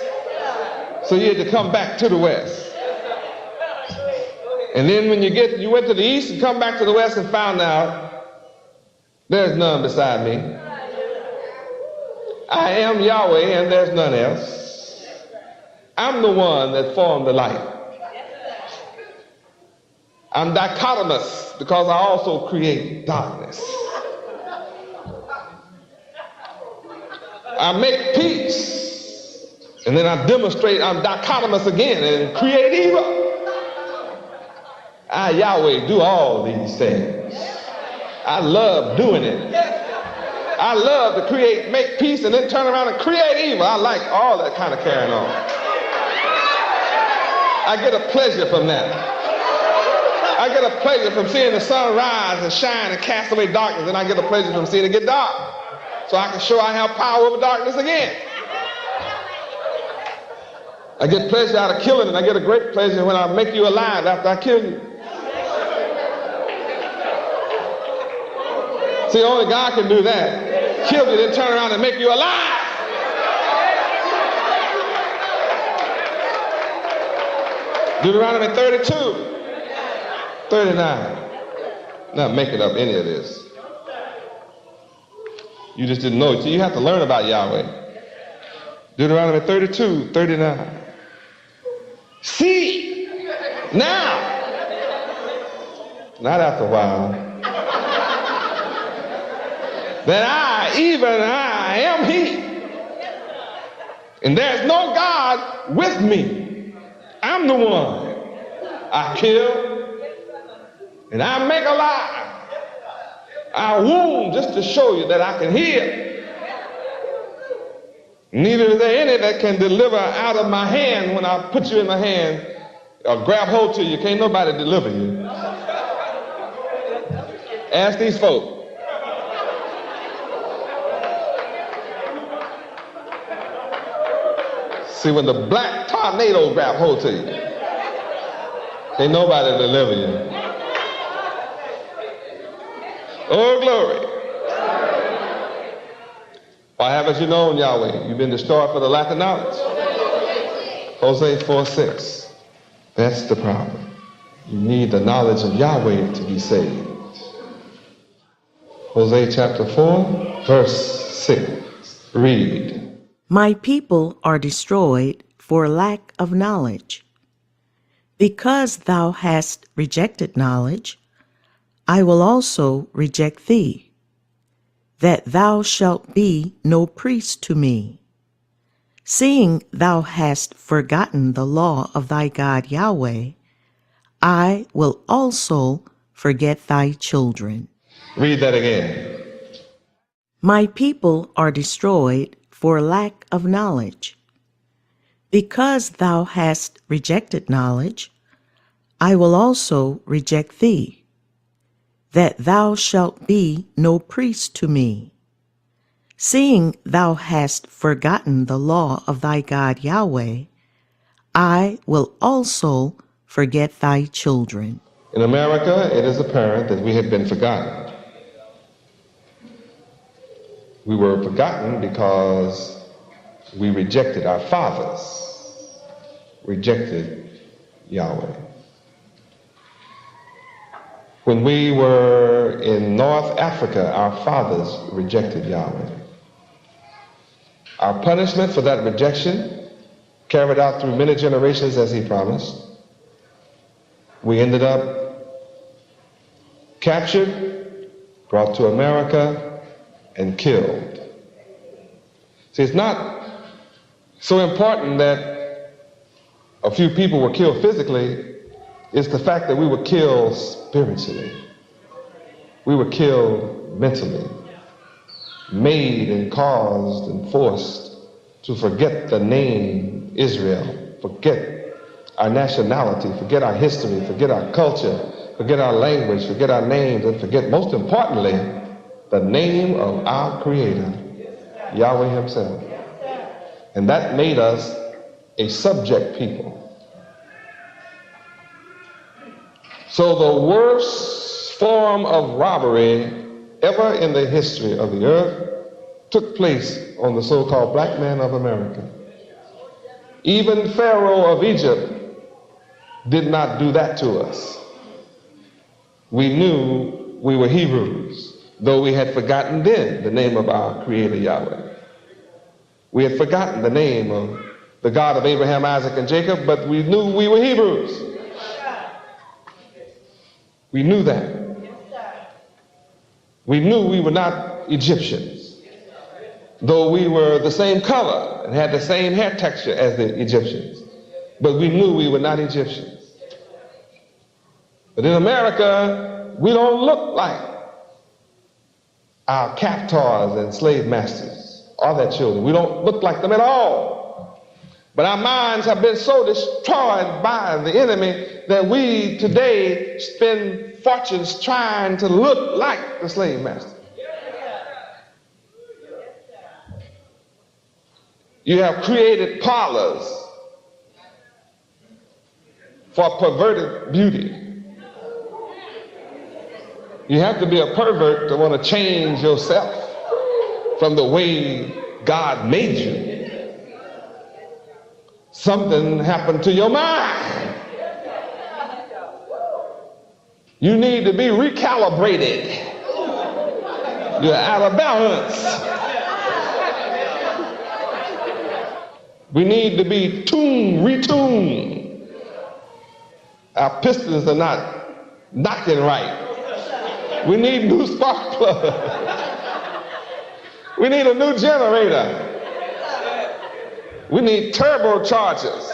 So you had to come back to the west. And then when you went to the east and come back to the west and found out there's none beside me. I am Yahweh and there's none else. I'm the one that formed the light. I'm dichotomous because I also create darkness. I make peace and then I demonstrate I'm dichotomous again and create evil. I, Yahweh, do all these things. I love doing it. I love to make peace and then turn around and create evil. I like all that kind of carrying on. I get a pleasure from that. I get a pleasure from seeing the sun rise and shine and cast away darkness, and I get a pleasure from seeing it get dark. So I can show I have power over darkness again. I get pleasure out of killing, and I get a great pleasure when I make you alive after I kill you. See, only God can do that. Kill you, then turn around and make you alive. Deuteronomy 32, 39. Not making up any of this. You just didn't know it. So you have to learn about Yahweh. Deuteronomy 32, 39. See, now, not after a while, that I, even I, am He. And there's no God with me. I'm the one. I kill and I make alive. I wound just to show you that I can heal. Neither is there any that can deliver out of my hand when I put you in my hand or grab hold to you. Can't nobody deliver you. Ask these folk. See, when the black tornado grab hold to you, can't nobody deliver you. Oh, glory. Why haven't you known Yahweh? You've been destroyed for the lack of knowledge. Hosea 4:6. That's the problem. You need the knowledge of Yahweh to be saved. Hosea chapter 4, verse 6. Read. My people are destroyed for lack of knowledge. Because thou hast rejected knowledge, I will also reject thee, that thou shalt be no priest to me. Seeing thou hast forgotten the law of thy God Yahweh, I will also forget thy children. Read that again. My people are destroyed for lack of knowledge. Because thou hast rejected knowledge, I will also reject thee, that thou shalt be no priest to me. Seeing thou hast forgotten the law of thy God Yahweh, I will also forget thy children. In America, it is apparent that we had been forgotten. We were forgotten because we rejected our fathers, rejected Yahweh. When we were in North Africa, our fathers rejected Yahweh. Our punishment for that rejection, carried out through many generations as He promised, we ended up captured, brought to America, and killed. See, it's not so important that a few people were killed physically. It's the fact that we were killed spiritually. We were killed mentally, made and caused and forced to forget the name Israel, forget our nationality, forget our history, forget our culture, forget our language, forget our names, and forget, most importantly, the name of our Creator, Yahweh Himself. And that made us a subject people. So the worst form of robbery ever in the history of the earth took place on the so-called black man of America. Even Pharaoh of Egypt did not do that to us. We knew we were Hebrews, though we had forgotten then the name of our Creator Yahweh. We had forgotten the name of the God of Abraham, Isaac, and Jacob, but we knew we were Hebrews. We knew that. We knew we were not Egyptians, though we were the same color and had the same hair texture as the Egyptians. But we knew we were not Egyptians. But in America, we don't look like our captors and slave masters or their children. We don't look like them at all. But our minds have been so destroyed by the enemy that we today spend fortunes trying to look like the slave master. You have created parlors for perverted beauty. You have to be a pervert to want to change yourself from the way God made you. Something happened to your mind. You need to be recalibrated. You're out of balance. We need to be retuned. Our pistons are not knocking right. We need new spark plugs. We need a new generator. We need turbochargers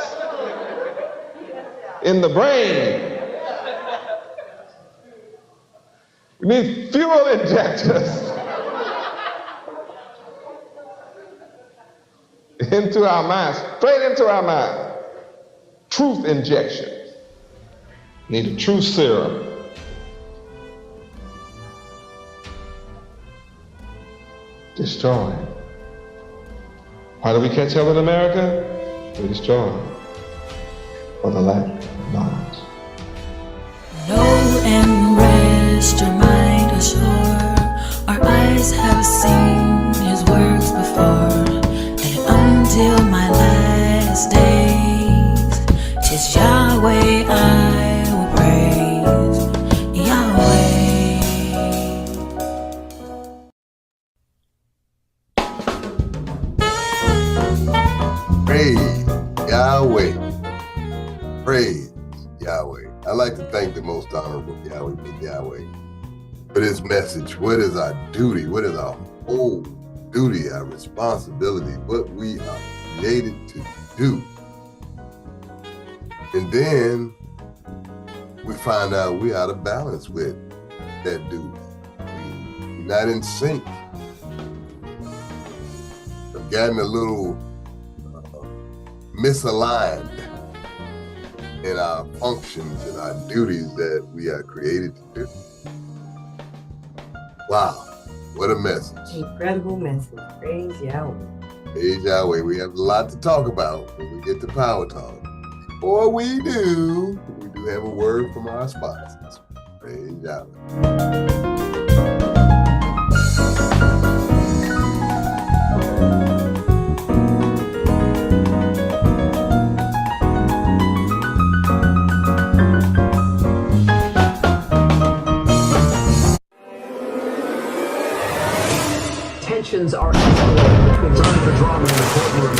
in the brain. We need fuel injectors into our minds, straight into our mind. Truth injections. Need a truth serum. Destroy. Why do we catch hell in America? We destroy for the lack of knowledge. Know and rest your mind assured. Our eyes have seen his works before. And until my last days, 'tis Yahweh I will praise. Yahweh. Praise Yahweh. Praise Yahweh. I'd like to thank the most honorable Yahweh, Big Yahweh, for this message. What is our duty? What is our whole duty, our responsibility, what we are created to do? And then we find out we're out of balance with that duty. We're not in sync. We've gotten a little misaligned in our functions and our duties that we are created to do. Wow, what a message. Incredible message. Praise Yahweh. Praise Yahweh. We have a lot to talk about when we get to Power Talk. Before we do have a word from our sponsors. Praise Yahweh. Tensions are escalating between the drama in the courtroom.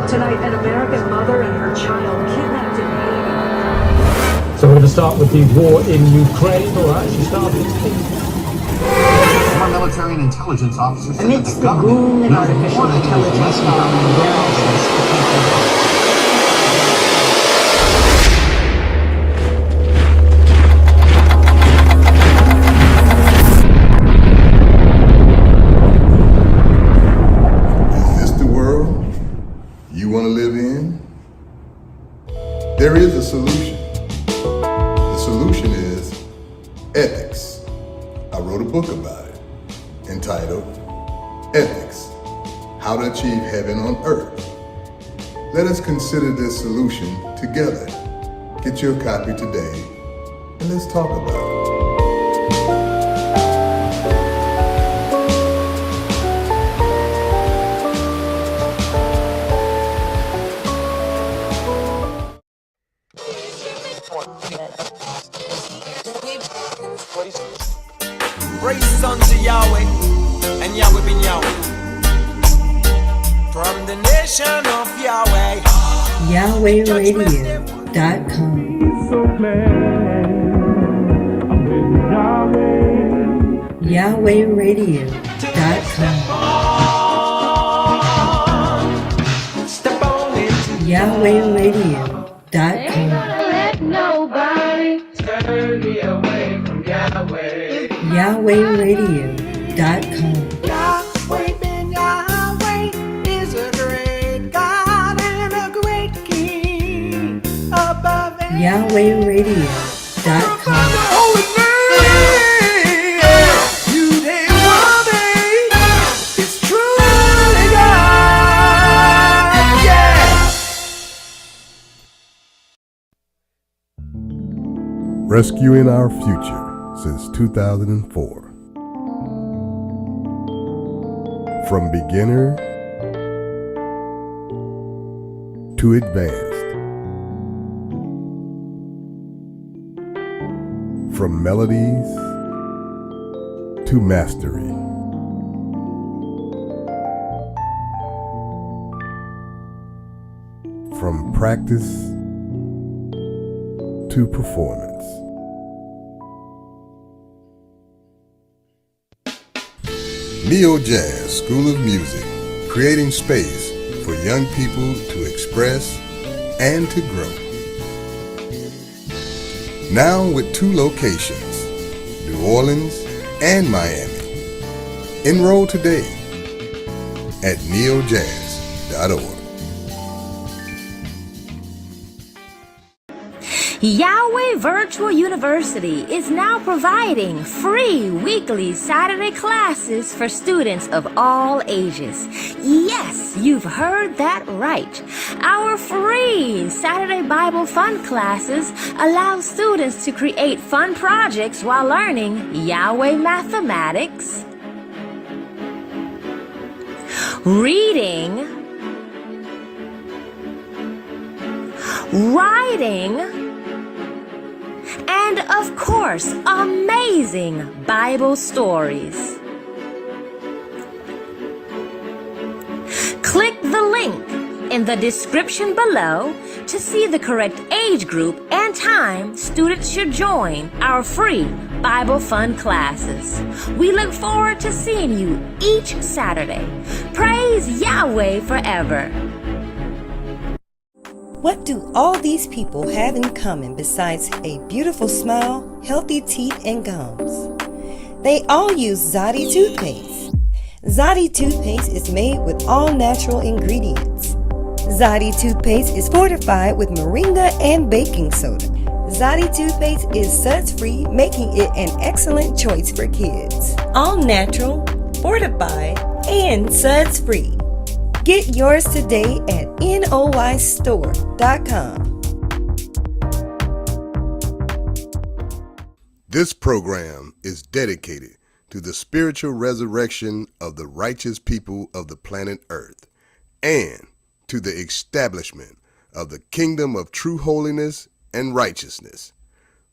Tonight, an American mother and her child kidnapped in Haiti. So we're going to start with the war in Ukraine, or actually start with More military and intelligence officers say that amidst the the government boom in is artificial warning intelligence against following warehouses for people. There is a solution. The solution is ethics. I wrote a book about it entitled Ethics, How to Achieve Heaven on Earth. Let us consider this solution together. Get your copy today and let's talk about it. Praises unto Yahweh, and Yahweh been Yahweh. From the nation of Yahweh, YahwehRadio.com. So glad I'm with Yahweh. YahwehRadio.com. Step on into YahwehRadio.com. let nobody turn me away from Yahweh. YahwehRadio.com. Yahweh ben Yahweh is a great God and a great King above YahwehRadio.com. Rescuing our future since 2004. From beginner to advanced. From melodies to mastery. From practice to performance. Neo Jazz School of Music, creating space for young people to express and to grow. Now with 2 locations, New Orleans and Miami. Enroll today at neojazz.org. Yahweh Virtual University is now providing free weekly Saturday classes for students of all ages. Yes, you've heard that right. Our free Saturday Bible Fun classes allow students to create fun projects while learning Yahweh mathematics, reading, writing, and of course, amazing Bible stories. Click the link in the description below to see the correct age group and time students should join our free Bible Fun classes. We look forward to seeing you each Saturday. Praise Yahweh forever. What do all these people have in common besides a beautiful smile, healthy teeth, and gums? They all use Zodi toothpaste. Zodi toothpaste is made with all natural ingredients. Zodi toothpaste is fortified with moringa and baking soda. Zodi toothpaste is suds-free, making it an excellent choice for kids. All natural, fortified, and suds-free. Get yours today at noystore.com. This program is dedicated to the spiritual resurrection of the righteous people of the planet Earth and to the establishment of the kingdom of true holiness and righteousness,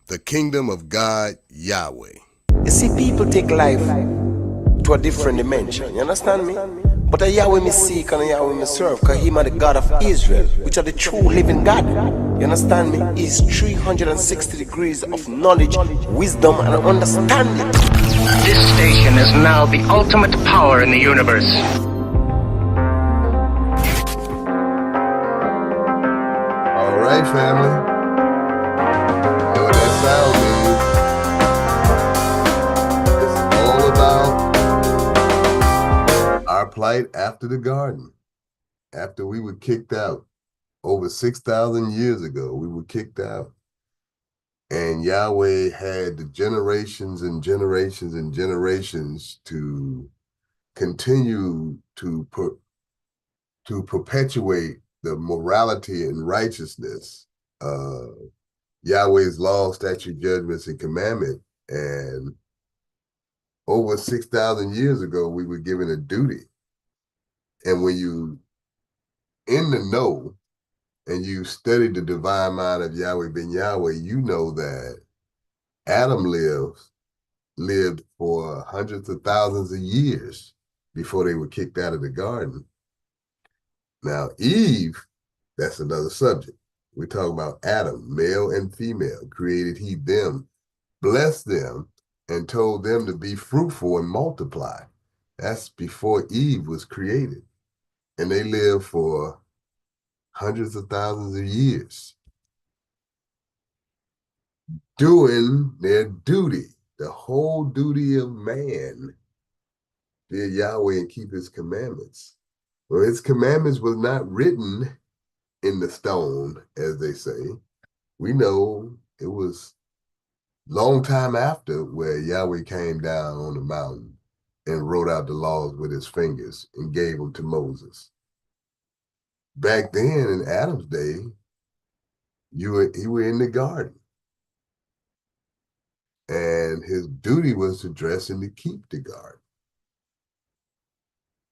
the kingdom of God Yahweh. You see, people take life to a different dimension. You understand me? But a Yahweh me seek and a Yahweh me serve, because Him are the God of Israel, which are the true living God. You understand me? He's 360 degrees of knowledge, wisdom, and understanding. This station is now the ultimate power in the universe. All right, family. You know what that sound means? It's all about our plight after the garden. After we were kicked out. Over 6,000 years ago, we were kicked out. And Yahweh had the generations and generations and generations to continue to perpetuate the morality and righteousness of Yahweh's law, statute, judgments, and commandment. And over 6,000 years ago, we were given a duty. And when you in the know and you study the divine mind of Yahweh ben Yahweh, you know that Adam lived for hundreds of thousands of years before they were kicked out of the garden. Now, Eve, that's another subject. We're talking about Adam, male and female, created he them, blessed them, and told them to be fruitful and multiply. That's before Eve was created. And they lived for hundreds of thousands of years doing their duty, the whole duty of man, fear Yahweh and keep his commandments. Well, his commandments was not written in the stone, as they say. We know it was long time after where Yahweh came down on the mountain and wrote out the laws with his fingers and gave them to Moses. Back then, in Adam's day, you were in the garden. And his duty was to dress and to keep the garden.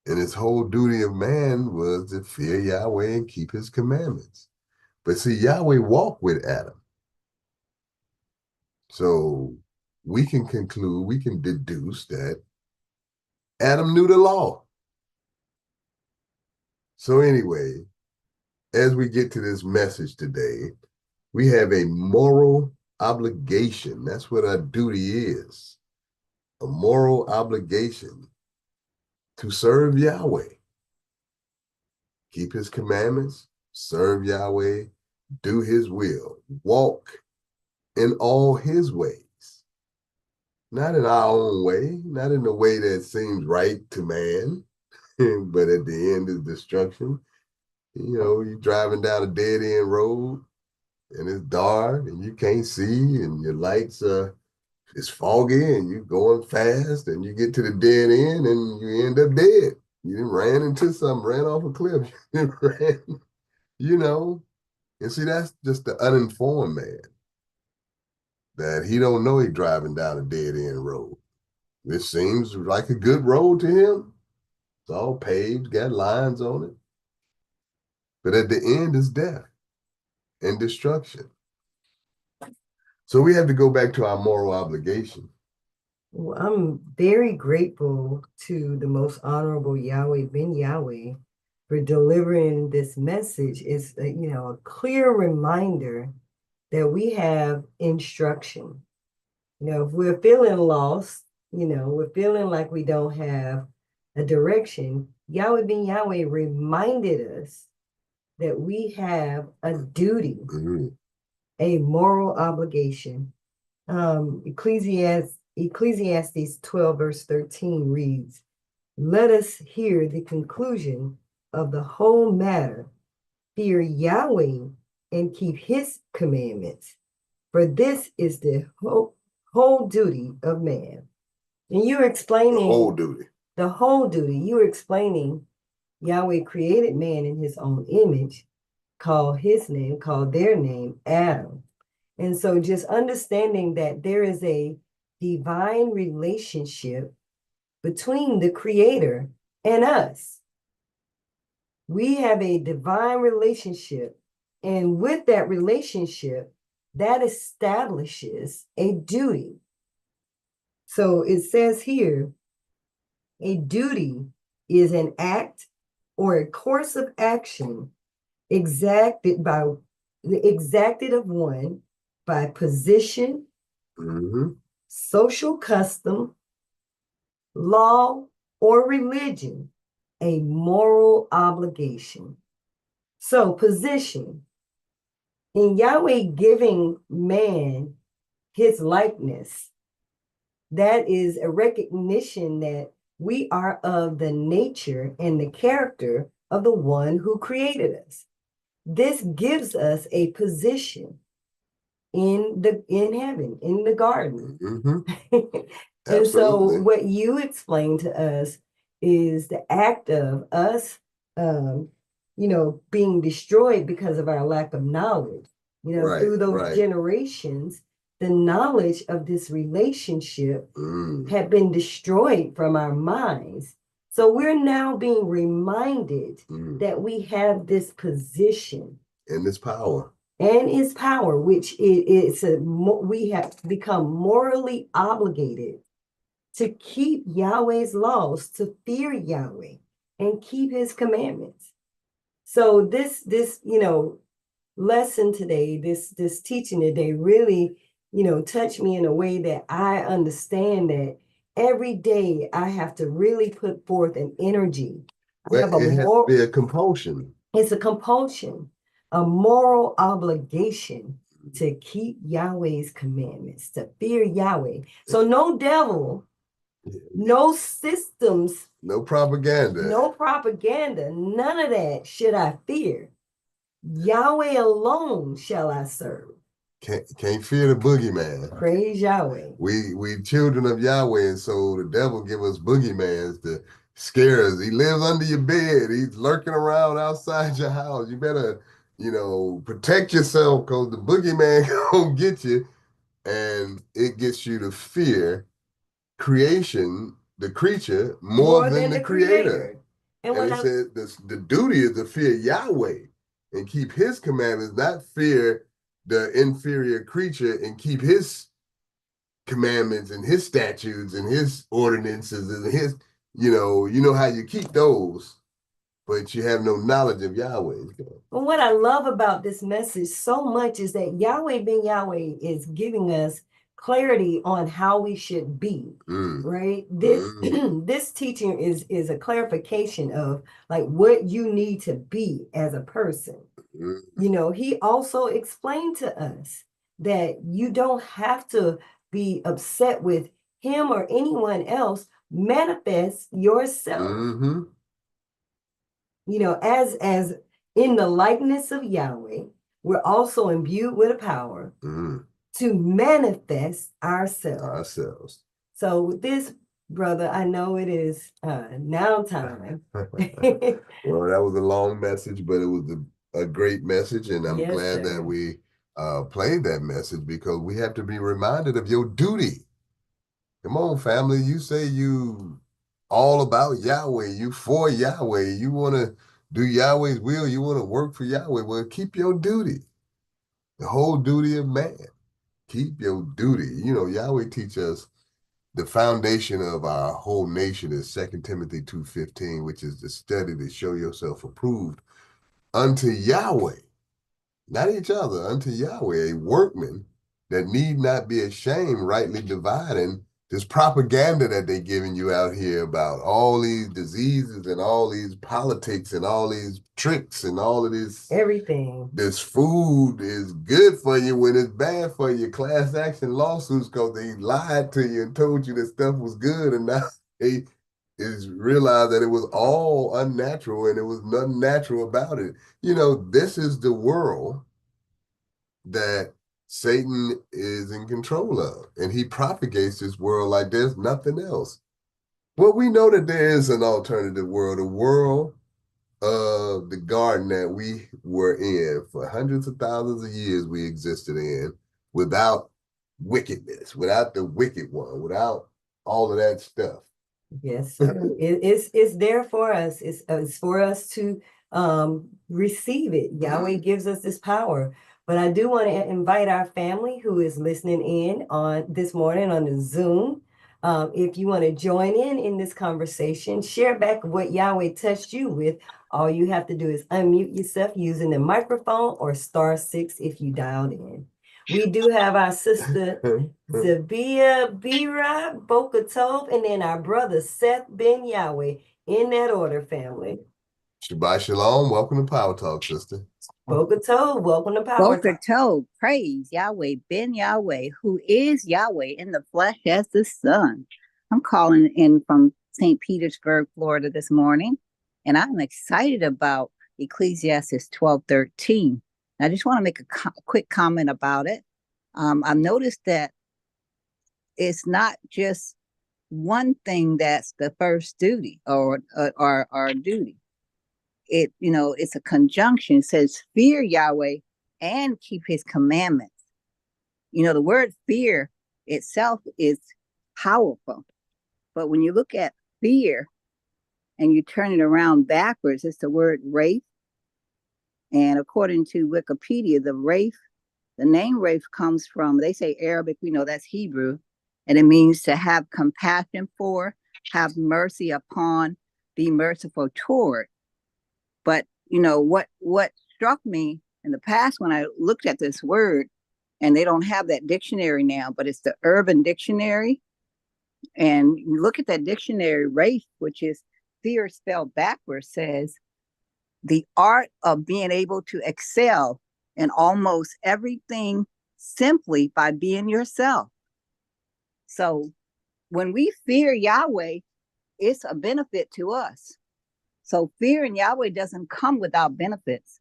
And his whole duty of man was to fear Yahweh and keep his commandments. But see, Yahweh walked with Adam. So we can conclude, we can deduce that Adam knew the law. So anyway, as we get to this message today, we have a moral obligation. That's what our duty is. A moral obligation to serve Yahweh. Keep his commandments, serve Yahweh, do his will, walk in all his ways. Not in our own way, not in the way that seems right to man, but at the end is destruction. You know, you're driving down a dead end road and it's dark and you can't see and your lights it's foggy and you're going fast and you get to the dead end and you end up dead. You ran into something, ran off a cliff, you know. And see, that's just the uninformed man. That he don't know he's driving down a dead end road. It seems like a good road to him. It's all paved, got lines on it. But at the end is death and destruction. So we have to go back to our moral obligation. Well, I'm very grateful to the most honorable Yahweh Ben Yahweh for delivering this message. It's a clear reminder that we have instruction. If we're feeling lost, we're feeling like we don't have a direction, Yahweh Ben Yahweh reminded us that we have a duty, a moral obligation. Ecclesiastes 12 verse 13 reads, "Let us hear the conclusion of the whole matter. Fear Yahweh and keep his commandments, for this is the whole duty of man." And you're explaining the whole duty. The whole duty. You're explaining Yahweh created man in his own image, called their name Adam. And so just understanding that there is a divine relationship between the creator and us. We have a divine relationship, and with that relationship, that establishes a duty. So it says here, a duty is an act or a course of action exacted of one by position, social custom, law, or religion, a moral obligation. So position, in Yahweh giving man his likeness, that is a recognition that we are of the nature and the character of the one who created us. This gives us a position in heaven, in the garden. And so what you explained to us is the act of us, being destroyed because of our lack of knowledge. Through those generations, the knowledge of this relationship had been destroyed from our minds. So we're now being reminded that we have this position. And this power. And its power, which we have become morally obligated to keep Yahweh's laws, to fear Yahweh and keep his commandments. So this lesson today, this teaching today really, touched me in a way that I understand that every day I have to really put forth an energy. It has to be a compulsion. It's a compulsion, a moral obligation to keep Yahweh's commandments, to fear Yahweh. So no devil, no systems, no propaganda, none of that should I fear. Yahweh alone shall I serve. Can't fear the boogeyman. Praise Yahweh. We children of Yahweh, and so the devil give us boogeymans to scare us. He lives under your bed. He's lurking around outside your house. You better, protect yourself, because the boogeyman gonna get you, and it gets you to fear creation, the creature, more than the creator. And he said the duty is to fear Yahweh and keep his commandments, not fear the inferior creature and keep his commandments and his statutes and his ordinances and his, you know how you keep those, but you have no knowledge of Yahweh. But what I love about this message so much is that Yahweh Ben Yahweh is giving us clarity on how we should be, right? This teaching is a clarification of like what you need to be as a person. You know, he also explained to us that you don't have to be upset with him or anyone else. Manifest yourself. You know, as in the likeness of Yahweh, we're also imbued with a power to manifest ourselves. So with this, brother, I know it is now time. Well, that was a long message, but it was a great message, and I'm glad that we played that message, because we have to be reminded of your duty. Come on, family. You say you all about Yahweh. You for Yahweh. You want to do Yahweh's will. You want to work for Yahweh. Well, keep your duty. The whole duty of man. Keep your duty. You know, Yahweh teach us the foundation of our whole nation is 2 Timothy 2:15, which is the study to show yourself approved unto Yahweh, not each other, unto Yahweh, a workman that need not be ashamed, rightly dividing this propaganda that they're giving you out here about all these diseases and all these politics and all these tricks and all of this. Everything. This food is good for you when it's bad for you. Class action lawsuits because they lied to you and told you that stuff was good, and now they is realized that it was all unnatural and it was nothing natural about it. You know, this is the world that Satan is in control of, and he propagates this world like there's nothing else. Well, we know that there is an alternative world, a world of the garden that we were in for hundreds of thousands of years. We existed in without wickedness, without the wicked one, without all of that stuff. Yes, sir. It's there for us. It's for us to receive it. Yahweh gives us this power. But I do want to invite our family who is listening in on this morning on the Zoom. If you want to join in this conversation, share back what Yahweh touched you with. All you have to do is unmute yourself using the microphone or *6 if you dialed in. We do have our sister Zabia Bira Boca Tov, and then our brother Seth Ben Yahweh, in that order, family. Shabbat Shalom. Welcome to Power Talk, sister. Boca Tov, welcome to Power Boca Tov, praise Yahweh Ben Yahweh, who is Yahweh in the flesh as the Son. I'm calling in from St. Petersburg, Florida this morning, and I'm excited about Ecclesiastes 12:13. I just want to make a quick comment about it. I've noticed that it's not just one thing that's the first duty or our duty. It's a conjunction. It says, fear Yahweh and keep his commandments. The word fear itself is powerful. But when you look at fear and you turn it around backwards, it's the word wraith. And according to Wikipedia, the name wraith comes from, they say Arabic, we know that's Hebrew, and it means to have compassion for, have mercy upon, be merciful toward. But, what struck me in the past when I looked at this word, and they don't have that dictionary now, but it's the Urban Dictionary. And you look at that dictionary, wraith, which is fear spelled backwards, says, the art of being able to excel in almost everything simply by being yourself. So when we fear Yahweh, it's a benefit to us. So fear in Yahweh doesn't come without benefits.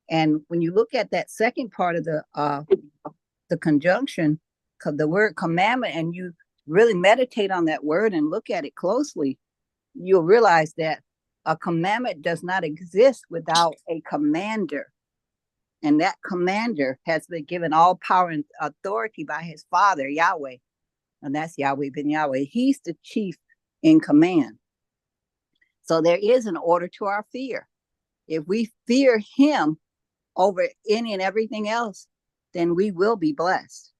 And when you look at that second part of the conjunction, the word commandment, and you really meditate on that word and look at it closely, you'll realize that a commandment does not exist without a commander. And that commander has been given all power and authority by his father, Yahweh. And that's Yahweh Ben Yahweh. He's the chief in command. So there is an order to our fear. If we fear him over any and everything else, then we will be blessed.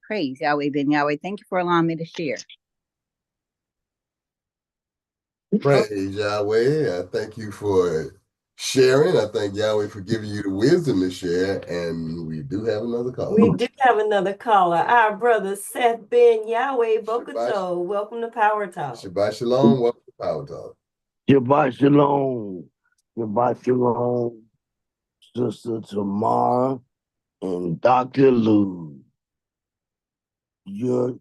Praise Yahweh Ben Yahweh. Thank you for allowing me to share. Praise Yahweh. I thank you for sharing. I thank Yahweh for giving you the wisdom to share. And we do have another caller. We do have another caller. Our brother Seth Ben Yahweh Bokato. Welcome to Power Talk. Shabbat Shalom. Welcome to Power Talk. Shabbat Shalom. Shabbat Shalom, Sister Tamar and Dr. Lou. You're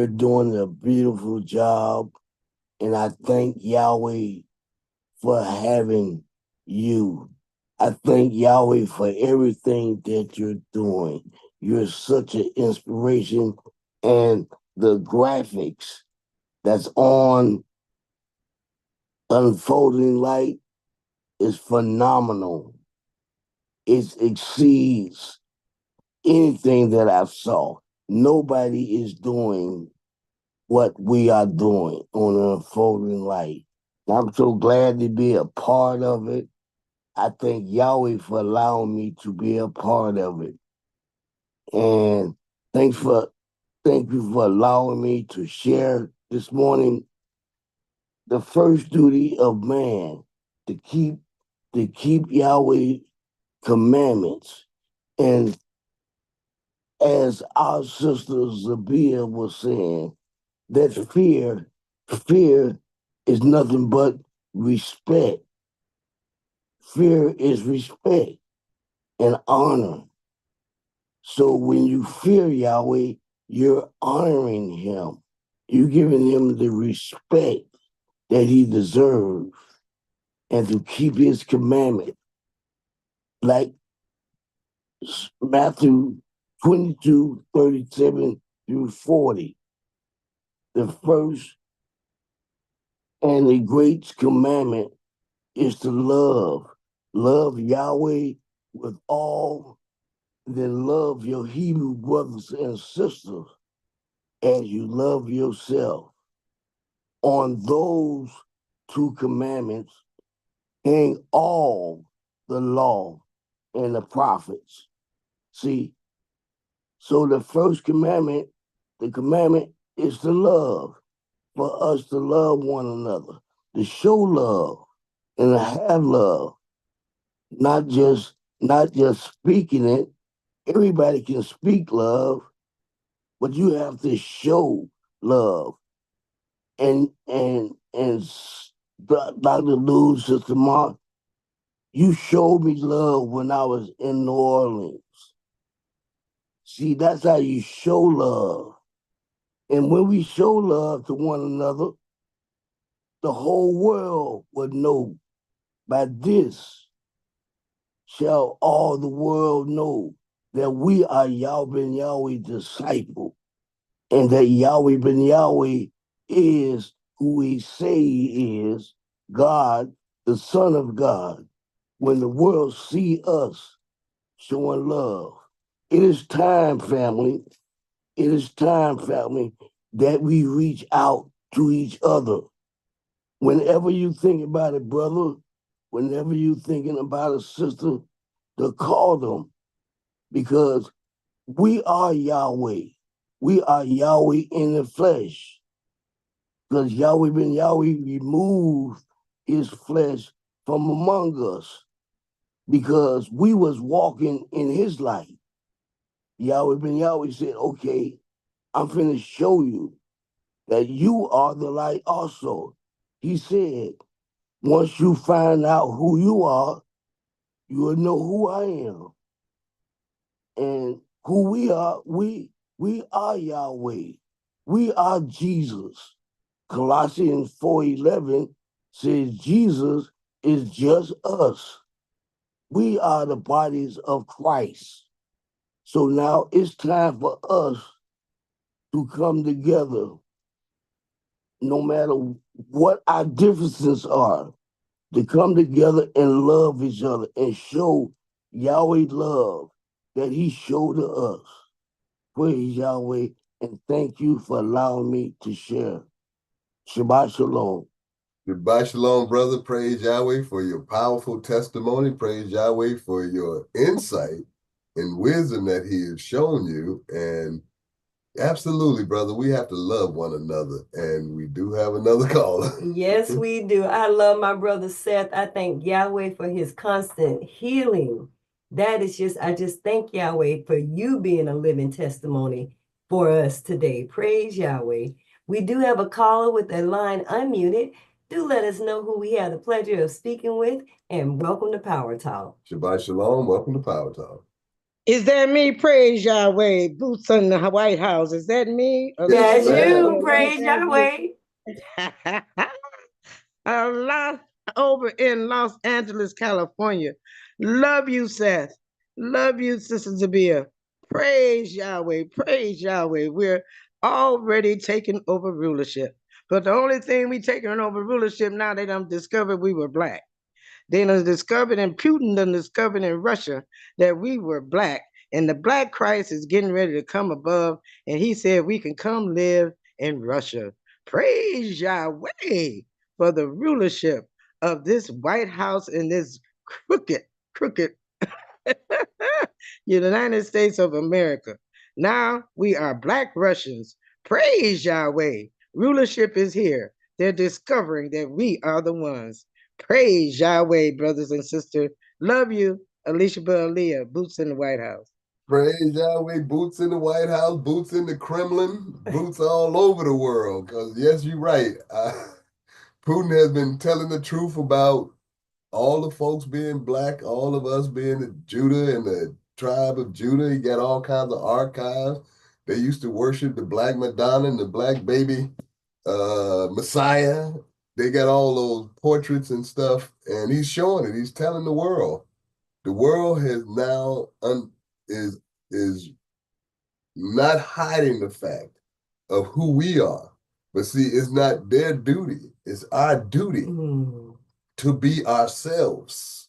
doing a beautiful job, and I thank Yahweh for having you. I thank Yahweh for everything that you're doing. You're such an inspiration, and the graphics that's on Unfolding Light is phenomenal. It exceeds anything that I've saw. Nobody is doing what we are doing on Unfolding Light. I'm so glad to be a part of it. I thank Yahweh for allowing me to be a part of it. And thank you for allowing me to share this morning. The first duty of man to keep Yahweh commandments. And as our sister Zabia was saying, that fear is nothing but respect. Fear is respect and honor. So when you fear Yahweh, you're honoring him. You're giving him the respect that he deserves, and to keep his commandment. Like Matthew 22:37-40. The first and the great commandment is to love Yahweh with all, then love your Hebrew brothers and sisters as you love yourself. On those two commandments hang all the law and the prophets. See, so the first commandment, the commandment is to love, for us to love one another, to show love and to have love, not just speaking it. Everybody can speak love, but you have to show love. And Dr. Lou, Sister Mark, you showed me love when I was in New Orleans. See, that's how you show love. And when we show love to one another, the whole world would know. By this shall all the world know that we are Yahweh Ben Yahweh disciple, and that Yahweh Ben Yahweh is who he say he is, God, the Son of God. When the world see us showing love, it is time, family. It is time, family, that we reach out to each other. Whenever you think about it, brother, whenever you thinking about a sister, to call them, because we are Yahweh. We are Yahweh in the flesh. Because Yahweh Ben Yahweh removed his flesh from among us, because we was walking in his light. Yahweh Ben Yahweh said, okay, I'm finna show you that you are the light also. He said, once you find out who you are, you will know who I am. And who we are Yahweh. We are Jesus. Colossians 4:11 says Jesus is just us. We are the bodies of Christ. So now it's time for us to come together, no matter what our differences are, to come together and love each other and show Yahweh love that he showed to us. Praise Yahweh, and thank you for allowing me to share. Shabbat Shalom. Shabbat Shalom, brother. Praise Yahweh for your powerful testimony. Praise Yahweh for your insight and wisdom that he has shown you. And absolutely, brother, we have to love one another. And we do have another caller. Yes, we do. I love my brother Seth. I thank Yahweh for his constant healing. I just thank Yahweh for you being a living testimony for us today. Praise Yahweh. We do have a caller with a line unmuted. Do let us know who we have the pleasure of speaking with, and welcome to Power Talk. Shabbat Shalom. Welcome to Power Talk. Is that me? Praise Yahweh. Boots on the White House. Is that me? That's you. Praise Yahweh. A lot over in Los Angeles, California. Love you, Seth. Love you, Sister Zabia. Praise Yahweh. Praise Yahweh. We're already taking over rulership. But the only thing we taking over rulership now, they done discovered we were black. They done discovered, and Putin done discovered in Russia that we were black. And the Black Christ is getting ready to come above. And he said we can come live in Russia. Praise Yahweh for the rulership of this White House and this crooked United States of America. Now we are Black Russians. Praise Yahweh. Rulership is here. They're discovering that we are the ones. Praise Yahweh, brothers and sisters. Love you, Alicia Baaliyah, Boots in the White House. Praise Yahweh, boots in the White House, boots in the Kremlin, boots all over the world. Because, yes, you're right. Putin has been telling the truth about all the folks being black, all of us being the Judah and the tribe of Judah. He got all kinds of archives. They used to worship the Black Madonna and the Black baby Messiah. They got all those portraits and stuff, and he's showing it. He's telling the world. The world has now is not hiding the fact of who we are. But see, it's not their duty. It's our duty to be ourselves.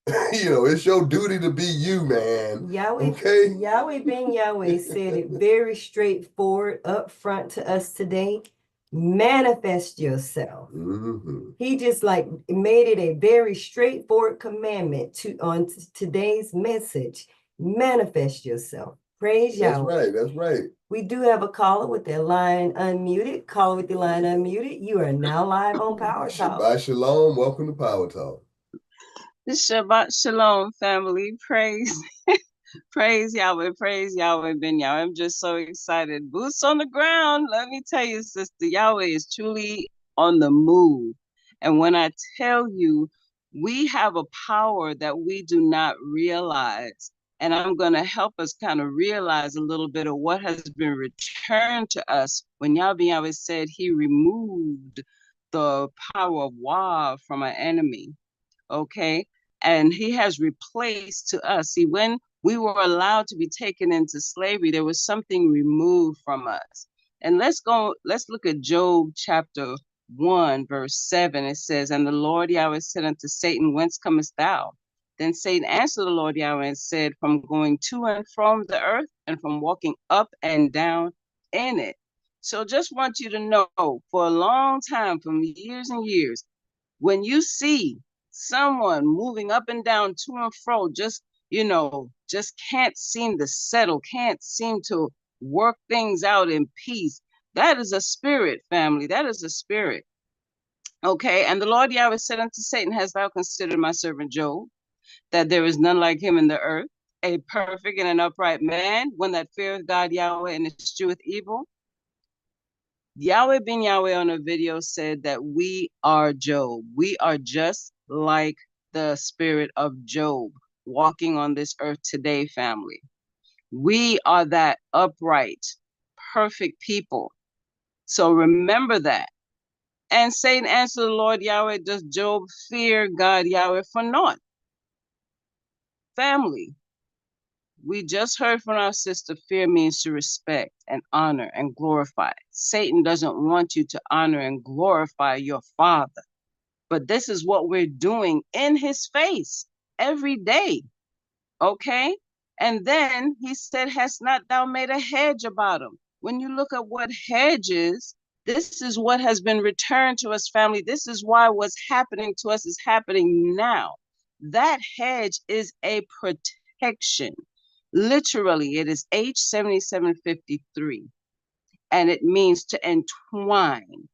It's your duty to be you, man. Yahweh, okay? Yahweh Ben Yahweh said it very straightforward up front to us today. Manifest yourself. He just made it a very straightforward commandment on today's message. Manifest yourself. Praise Yahweh. That's right. We do have a caller with their line unmuted. Caller with the line unmuted. You are now live on Power Talk. Shabbat Shalom. Welcome to Power Talk. Shabbat Shalom, family. Praise Yahweh, praise Yahweh, Ben Yahweh. I'm just so excited. Boots on the ground. Let me tell you, sister, Yahweh is truly on the move. And when I tell you, we have a power that we do not realize. And I'm going to help us kind of realize a little bit of what has been returned to us when Yahweh said he removed the power of Wa from our enemy. Okay? And he has replaced to us. See, when we were allowed to be taken into slavery, there was something removed from us. And let's look at Job chapter 1, verse 7. It says, "And the Lord Yahweh said unto Satan, Whence comest thou? Then Satan answered the Lord Yahweh and said, From going to and from the earth, and from walking up and down in it." So just want you to know, for a long time, from years and years, when you see someone moving up and down to and fro, just can't seem to settle, can't seem to work things out in peace, that is a spirit, family. That is a spirit. Okay, and the Lord Yahweh said unto Satan, Hast thou considered my servant Job, that there is none like him in the earth, a perfect and an upright man, one that feareth God Yahweh and escheweth evil? Yahweh Ben Yahweh on a video said that we are Job. We are just like the spirit of Job walking on this earth today, family. We are that upright, perfect people. So remember that. And Satan answered the Lord Yahweh, Does Job fear God Yahweh for naught? Family, we just heard from our sister, fear means to respect and honor and glorify. Satan doesn't want you to honor and glorify your Father. But this is what we're doing in his face every day. Okay? And then he said, Hast not thou made a hedge about him? When you look at what hedge is, this is what has been returned to us, family. This is why what's happening to us is happening now. That hedge is a protection. Literally, it is H7753, and it means to entwine.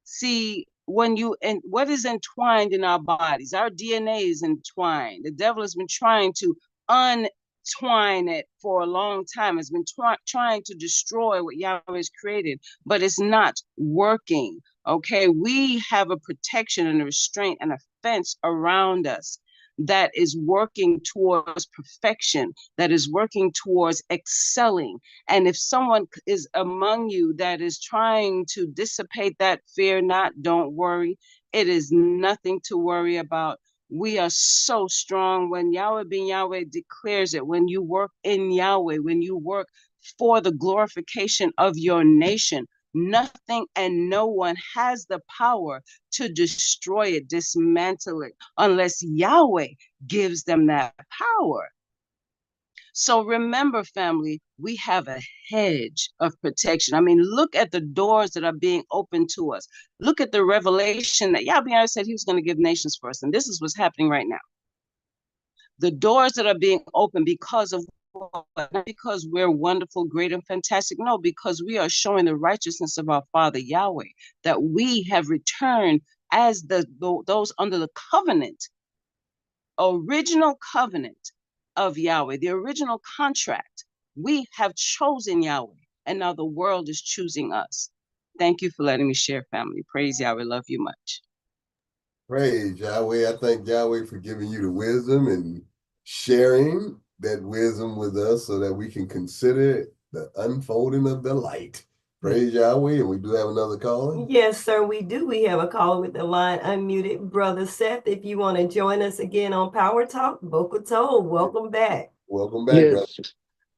See, and what is entwined in our bodies? Our DNA is entwined. The devil has been trying to untwine it for a long time. Has been trying to destroy what Yahweh has created, but it's not working. Okay, we have a protection and a restraint and a fence around us that is working towards perfection, that is working towards excelling. And if someone is among you that is trying to dissipate that, fear not, don't worry. It is nothing to worry about. We are so strong when Yahweh Ben Yahweh declares it. When you work in Yahweh, when you work for the glorification of your nation, nothing and no one has the power to destroy it, dismantle it, unless Yahweh gives them that power. So remember, family, we have a hedge of protection. I mean, look at the doors that are being opened to us. Look at the revelation that Yahweh said he was going to give nations first. And this is what's happening right now. The doors that are being opened because of not because we're wonderful, great, and fantastic. No, because we are showing the righteousness of our Father Yahweh, that we have returned as those under the covenant, original covenant of Yahweh, the original contract. We have chosen Yahweh, and now the world is choosing us. Thank you for letting me share, family. Praise Yahweh. Love you much. Praise Yahweh. I thank Yahweh for giving you the wisdom and sharing that wisdom with us so that we can consider the unfolding of the light. Praise Yahweh. And we do have another caller. Yes, sir, we do. We have a caller with the line unmuted. Brother Seth, if you want to join us again on Power Talk, Boca Told, welcome back. Welcome back, Yes. brother.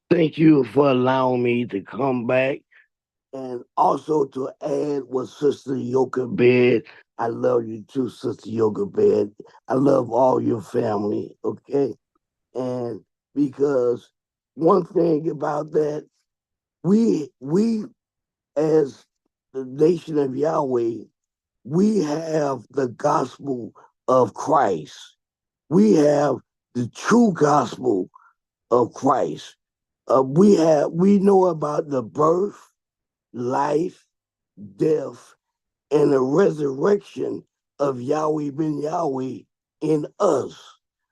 Thank you for allowing me to come back. And also to add what Sister Yochebed, I love you too, Sister Yochebed. I love all your family, okay? And because one thing about that, we as the nation of Yahweh, we have the gospel of Christ. We have the true gospel of Christ. We know about the birth, life, death, and the resurrection of Yahweh Ben Yahweh in us.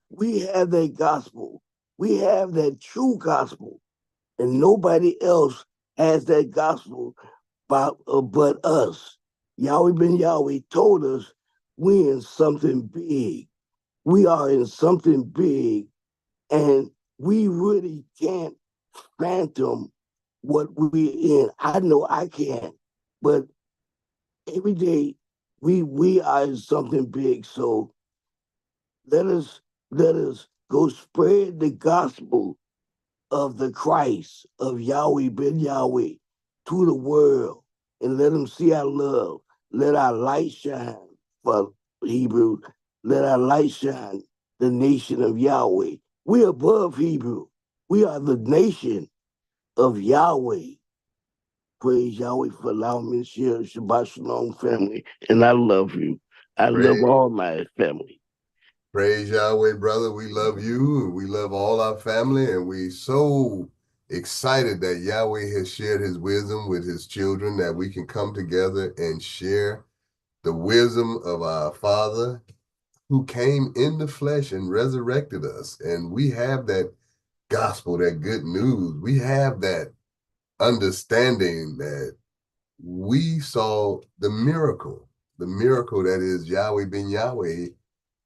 We have that gospel. We have that true gospel. And nobody else has that gospel but us. Yahweh Ben Yahweh told us we're in something big. We are in something big, and we really can't phantom what we're in. I know I can't, but every day we are in something big. So let us go spread the gospel of the Christ of Yahweh Ben Yahweh to the world, and let them see our love. Let our light shine for Hebrew. Let our light shine the nation of Yahweh. We're above Hebrew. We are the nation of Yahweh. Praise Yahweh for allowing me to share. Shabbat Shalom, family. And I love you. I love all my family. Praise Yahweh, brother. We love you. We love all our family. And we so excited that Yahweh has shared his wisdom with his children, that we can come together and share the wisdom of our Father who came in the flesh and resurrected us. And we have that gospel, that good news. We have that understanding that we saw the miracle that is Yahweh Ben Yahweh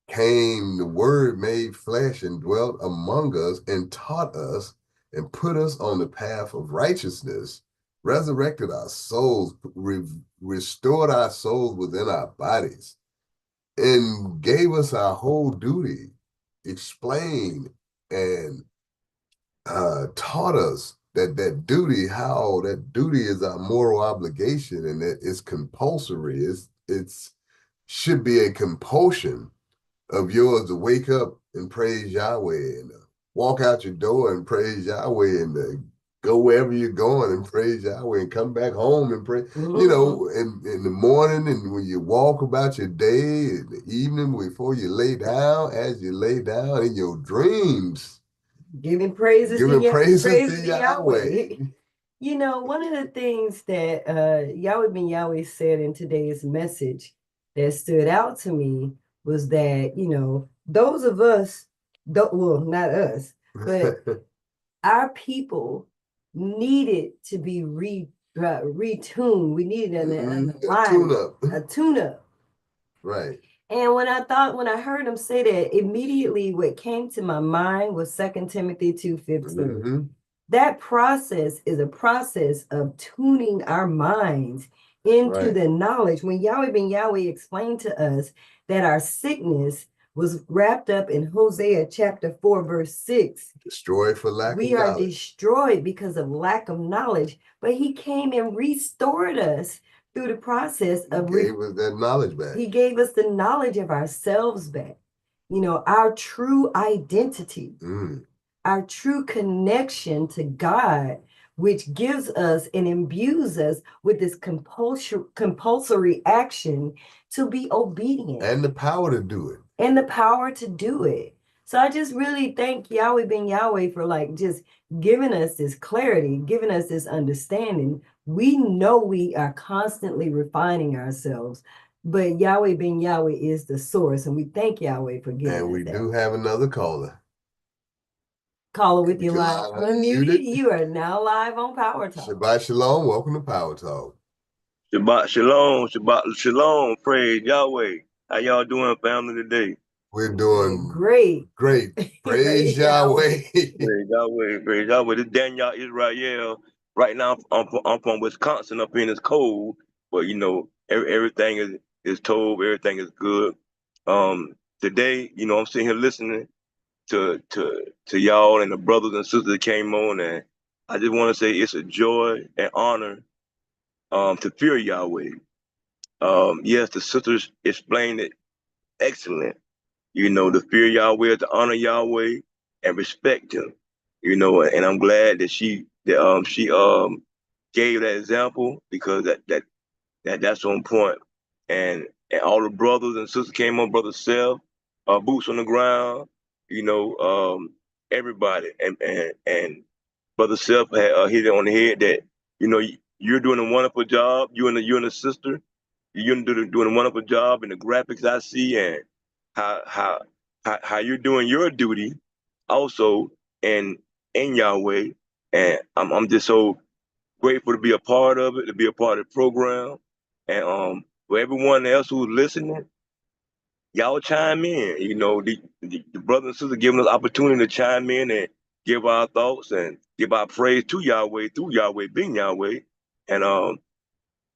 came, the word made flesh and dwelt among us and taught us and put us on the path of righteousness, resurrected our souls, restored our souls within our bodies, and gave us our whole duty, explained and taught us that duty is our moral obligation, and that it's compulsory. It's should be a compulsion of yours to wake up and praise Yahweh, and walk out your door and praise Yahweh, and go wherever you're going and praise Yahweh, and come back home and pray. You know, in the morning, and when you walk about your day, in the evening before you lay down, as you lay down in your dreams, Giving praises Giving to, praises praise to to Yahweh. Yahweh. You know, one of the things that Yahweh Ben Yahweh said in today's message that stood out to me was that, you know, those of us, well, not us, but our people needed to be retuned. We needed an alignment, a tune-up. Right. And when I heard him say that, immediately what came to my mind was 2 Timothy 2:15. That process is a process of tuning our minds into the knowledge. When Yahweh Ben Yahweh explained to us that our sickness was wrapped up in Hosea chapter 4, verse 6. Destroyed for lack of knowledge. We are destroyed because of lack of knowledge. But he came and restored us through the process of He gave us that knowledge back. He gave us the knowledge of ourselves back. You know, our true identity, our true connection to God, which gives us and imbues us with this compulsory action to be obedient. And the power to do it. And the power to do it. So I just really thank Yahweh Ben Yahweh for like just giving us this clarity, giving us this understanding. We know we are constantly refining ourselves, but Yahweh Ben Yahweh is the source, and we thank Yahweh for giving us that. And we do have another caller. Caller with your line unmuted. You are now live on Power Talk. Shabbat Shalom. Welcome to Power Talk. Shabbat Shalom. Shabbat Shalom. Praise Yahweh. How y'all doing, family, today? We're doing great. Great. Praise Yahweh. Praise Yahweh. Praise Yahweh. This Daniel Israel. Right now, I'm from Wisconsin. Up in it's cold, but you know everything is told. Everything is good. Today, you know, I'm sitting here listening to y'all and the brothers and sisters that came on, and I just want to say it's a joy and honor to fear Yahweh. Yes, the sisters explained it excellent. You know, to fear Yahweh, to honor Yahweh, and respect Him. You know, and I'm glad that she gave that example, because that's on point. And all the brothers and sisters came on, Brother Seth, Boots on the Ground, you know, everybody. And Brother Seth had hit it on the head that, you know, you're doing a wonderful job. You and the sister, you're doing a wonderful job in the graphics I see, and how you're doing your duty also in Yahweh. And I'm just so grateful to be a part of it, to be a part of the program. And for everyone else who's listening, y'all chime in. You know, the brothers and sisters giving us opportunity to chime in and give our thoughts and give our praise to Yahweh through Yahweh Ben Yahweh. And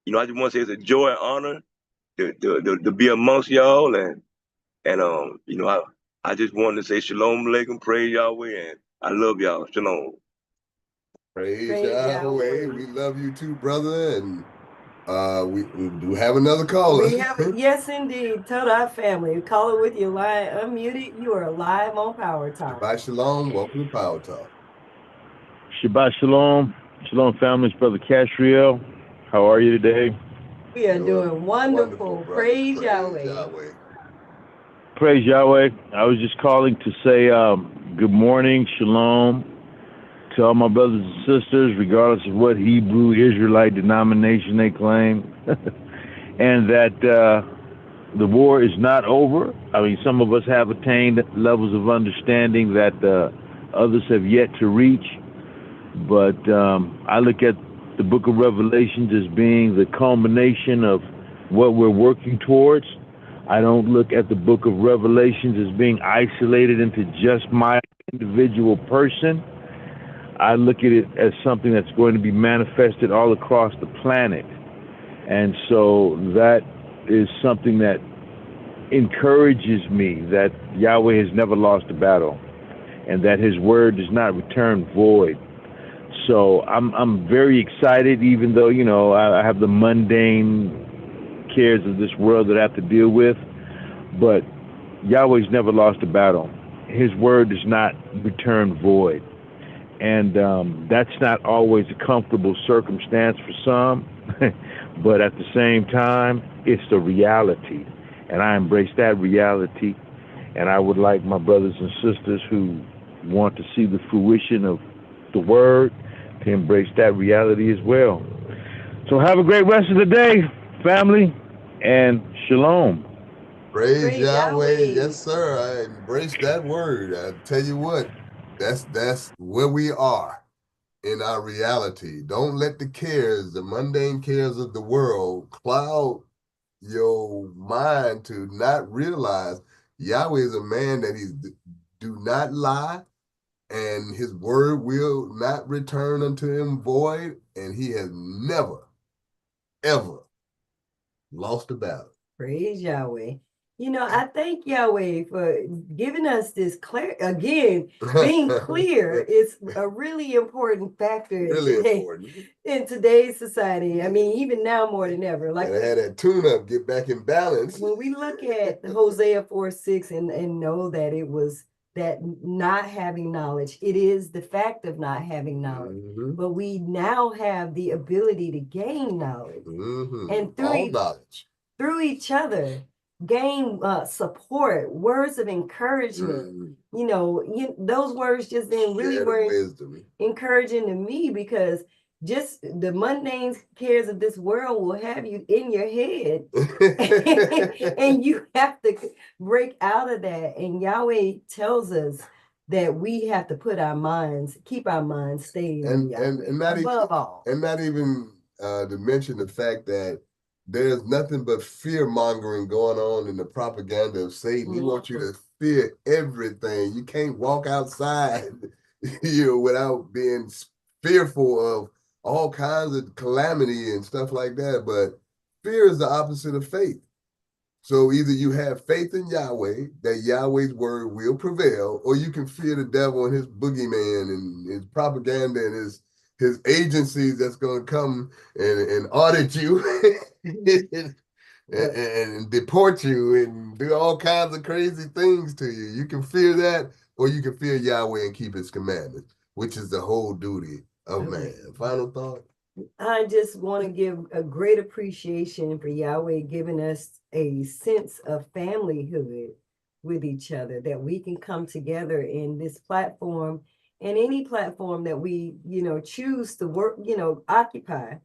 you know, I just want to say it's a joy and honor to be amongst y'all. And you know, I just wanted to say Shalom Aleichem, praise Yahweh, and I love y'all. Shalom. Praise Yahweh. We love you too, brother. And we do have another caller. We have, yes, indeed. Tell our family. Caller with your line unmuted. You are live on Power Talk. Shabbat Shalom. Welcome to Power Talk. Shabbat Shalom. Shalom, families. Brother Casriel. How are you today? We are doing wonderful. Praise Yahweh. Praise Yahweh. I was just calling to say good morning, shalom, to all my brothers and sisters, regardless of what Hebrew Israelite denomination they claim, and that the war is not over. I mean, some of us have attained levels of understanding that others have yet to reach, but I look at the book of Revelations as being the culmination of what we're working towards. I don't look at the book of Revelations as being isolated into just my individual person. I look at it as something that's going to be manifested all across the planet. And so that is something that encourages me that Yahweh has never lost a battle and that his word does not return void. So I'm very excited, even though, you know, I have the mundane cares of this world that I have to deal with, but Yahweh's never lost a battle. His word does not return void. And that's not always a comfortable circumstance for some, but at the same time, it's the reality. And I embrace that reality. And I would like my brothers and sisters who want to see the fruition of the word, to embrace that reality as well. So have a great rest of the day, family, and shalom. Praise Yahweh. Yes, sir. I embrace that word. I tell you what, that's where we are in our reality. Don't let the cares, the mundane cares of the world cloud your mind to not realize Yahweh is a man that he do not lie, and his word will not return unto him void, and he has never, ever lost a battle. Praise Yahweh. You know, I thank Yahweh for giving us this again, being clear is a really important factor in today's society. I mean, even now more than ever. Like I had that tune-up, get back in balance. When we look at Hosea 4:6 and know that it was that not having knowledge, it is the fact of not having knowledge. But we now have the ability to gain knowledge. And through each other, gain support, words of encouragement. You know, those words just then really were encouraging to me, because just the mundane cares of this world will have you in your head. And you have to break out of that. And Yahweh tells us that we have to keep our minds stayed on Yahweh, and not above all. And not even to mention the fact that there's nothing but fear mongering going on in the propaganda of Satan. He wants you to fear everything. You can't walk outside without being fearful of all kinds of calamity and stuff like that. But fear is the opposite of faith. So either you have faith in Yahweh, that Yahweh's word will prevail, or you can fear the devil and his boogeyman and his propaganda and his agencies that's going to come and audit you and deport you and do all kinds of crazy things to you. You can fear that, or you can fear Yahweh and keep his commandments, which is the whole duty of man. Final thought? I just want to give a great appreciation for Yahweh giving us a sense of familyhood with each other, that we can come together in this platform and any platform that we, choose to work, occupy,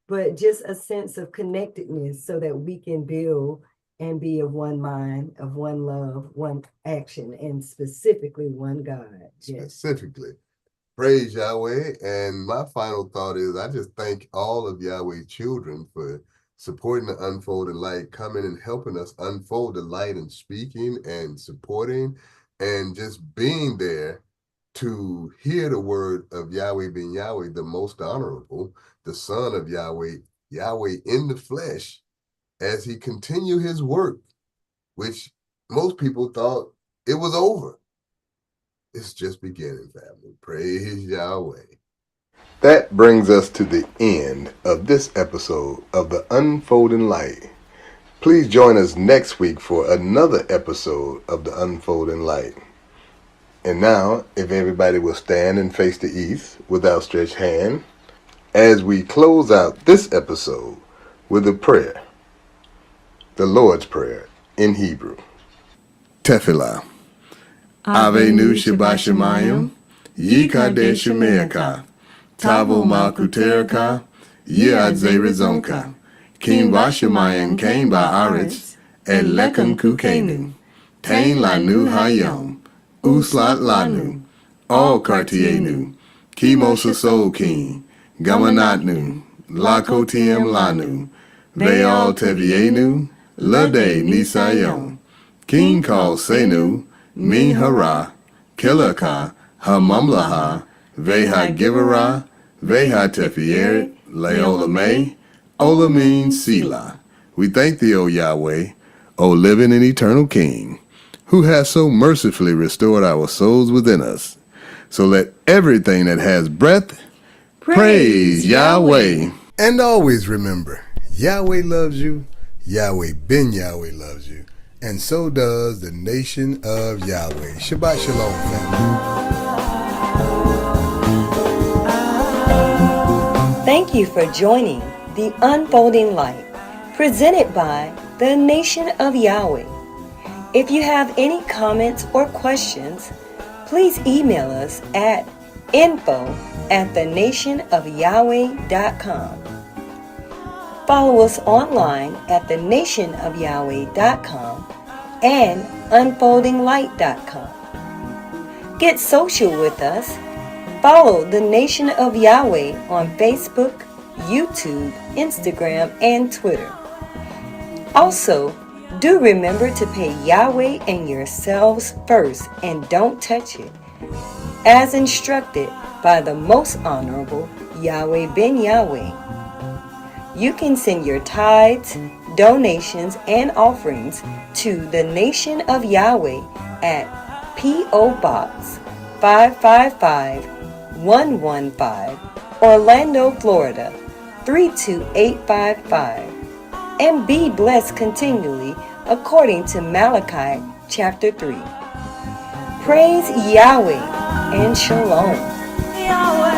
but just a sense of connectedness so that we can build and be of one mind, of one love, one action, and specifically one God. Specifically. Praise Yahweh. And my final thought is, I just thank all of Yahweh's children for supporting the Unfolding Light, coming and helping us unfold the light and speaking and supporting and just being there to hear the word of Yahweh ben Yahweh, the most honorable, the son of Yahweh, Yahweh in the flesh, as he continued his work, which most people thought it was over. It's just beginning, family. Praise Yahweh. That brings us to the end of this episode of The Unfolding Light. Please join us next week for another episode of The Unfolding Light. And now, if everybody will stand and face the east with outstretched hand, as we close out this episode with a prayer, the Lord's Prayer in Hebrew. Tefillah. Avenu Shabbat Shemayim, Yikadesh Shemeaka, Tavo Malkuteraka, Yad Zerizonka, Kim Vashemayim Kain Ba'aretz, Et Lekam Kukenu, Tain Lanu Hayom, Uslat Lanu, All Kartienu, Kimosa King, Gamanatnu, Lakotiem Lanu, Veal Tevienu, Lade Nisayom, King Kal Senu, Min Hara, Kilaka, Hamamlaha, Veha Givera, Veha Tefieret, Leolame, Olamin Sila. We thank thee, O Yahweh, O living and eternal King, who has so mercifully restored our souls within us. So let everything that has breath praise Yahweh. And always remember, Yahweh loves you, Yahweh ben Yahweh loves you, and so does the nation of Yahweh. Shabbat Shalom, family. Thank you for joining The Unfolding Light, presented by the Nation of Yahweh. If you have any comments or questions, please email us at info@thenationofyahweh.com. Follow us online at thenationofyahweh.com and unfoldinglight.com. Get social with us. Follow The Nation of Yahweh on Facebook, YouTube, Instagram, and Twitter. Also, do remember to pay Yahweh and yourselves first and don't touch it, as instructed by the Most Honorable Yahweh Ben Yahweh. You can send your tithes, donations, and offerings to The Nation of Yahweh at P.O. Box 555-115, Orlando, Florida 32855, and be blessed continually according to Malachi chapter 3. Praise Yahweh and Shalom. Yahweh.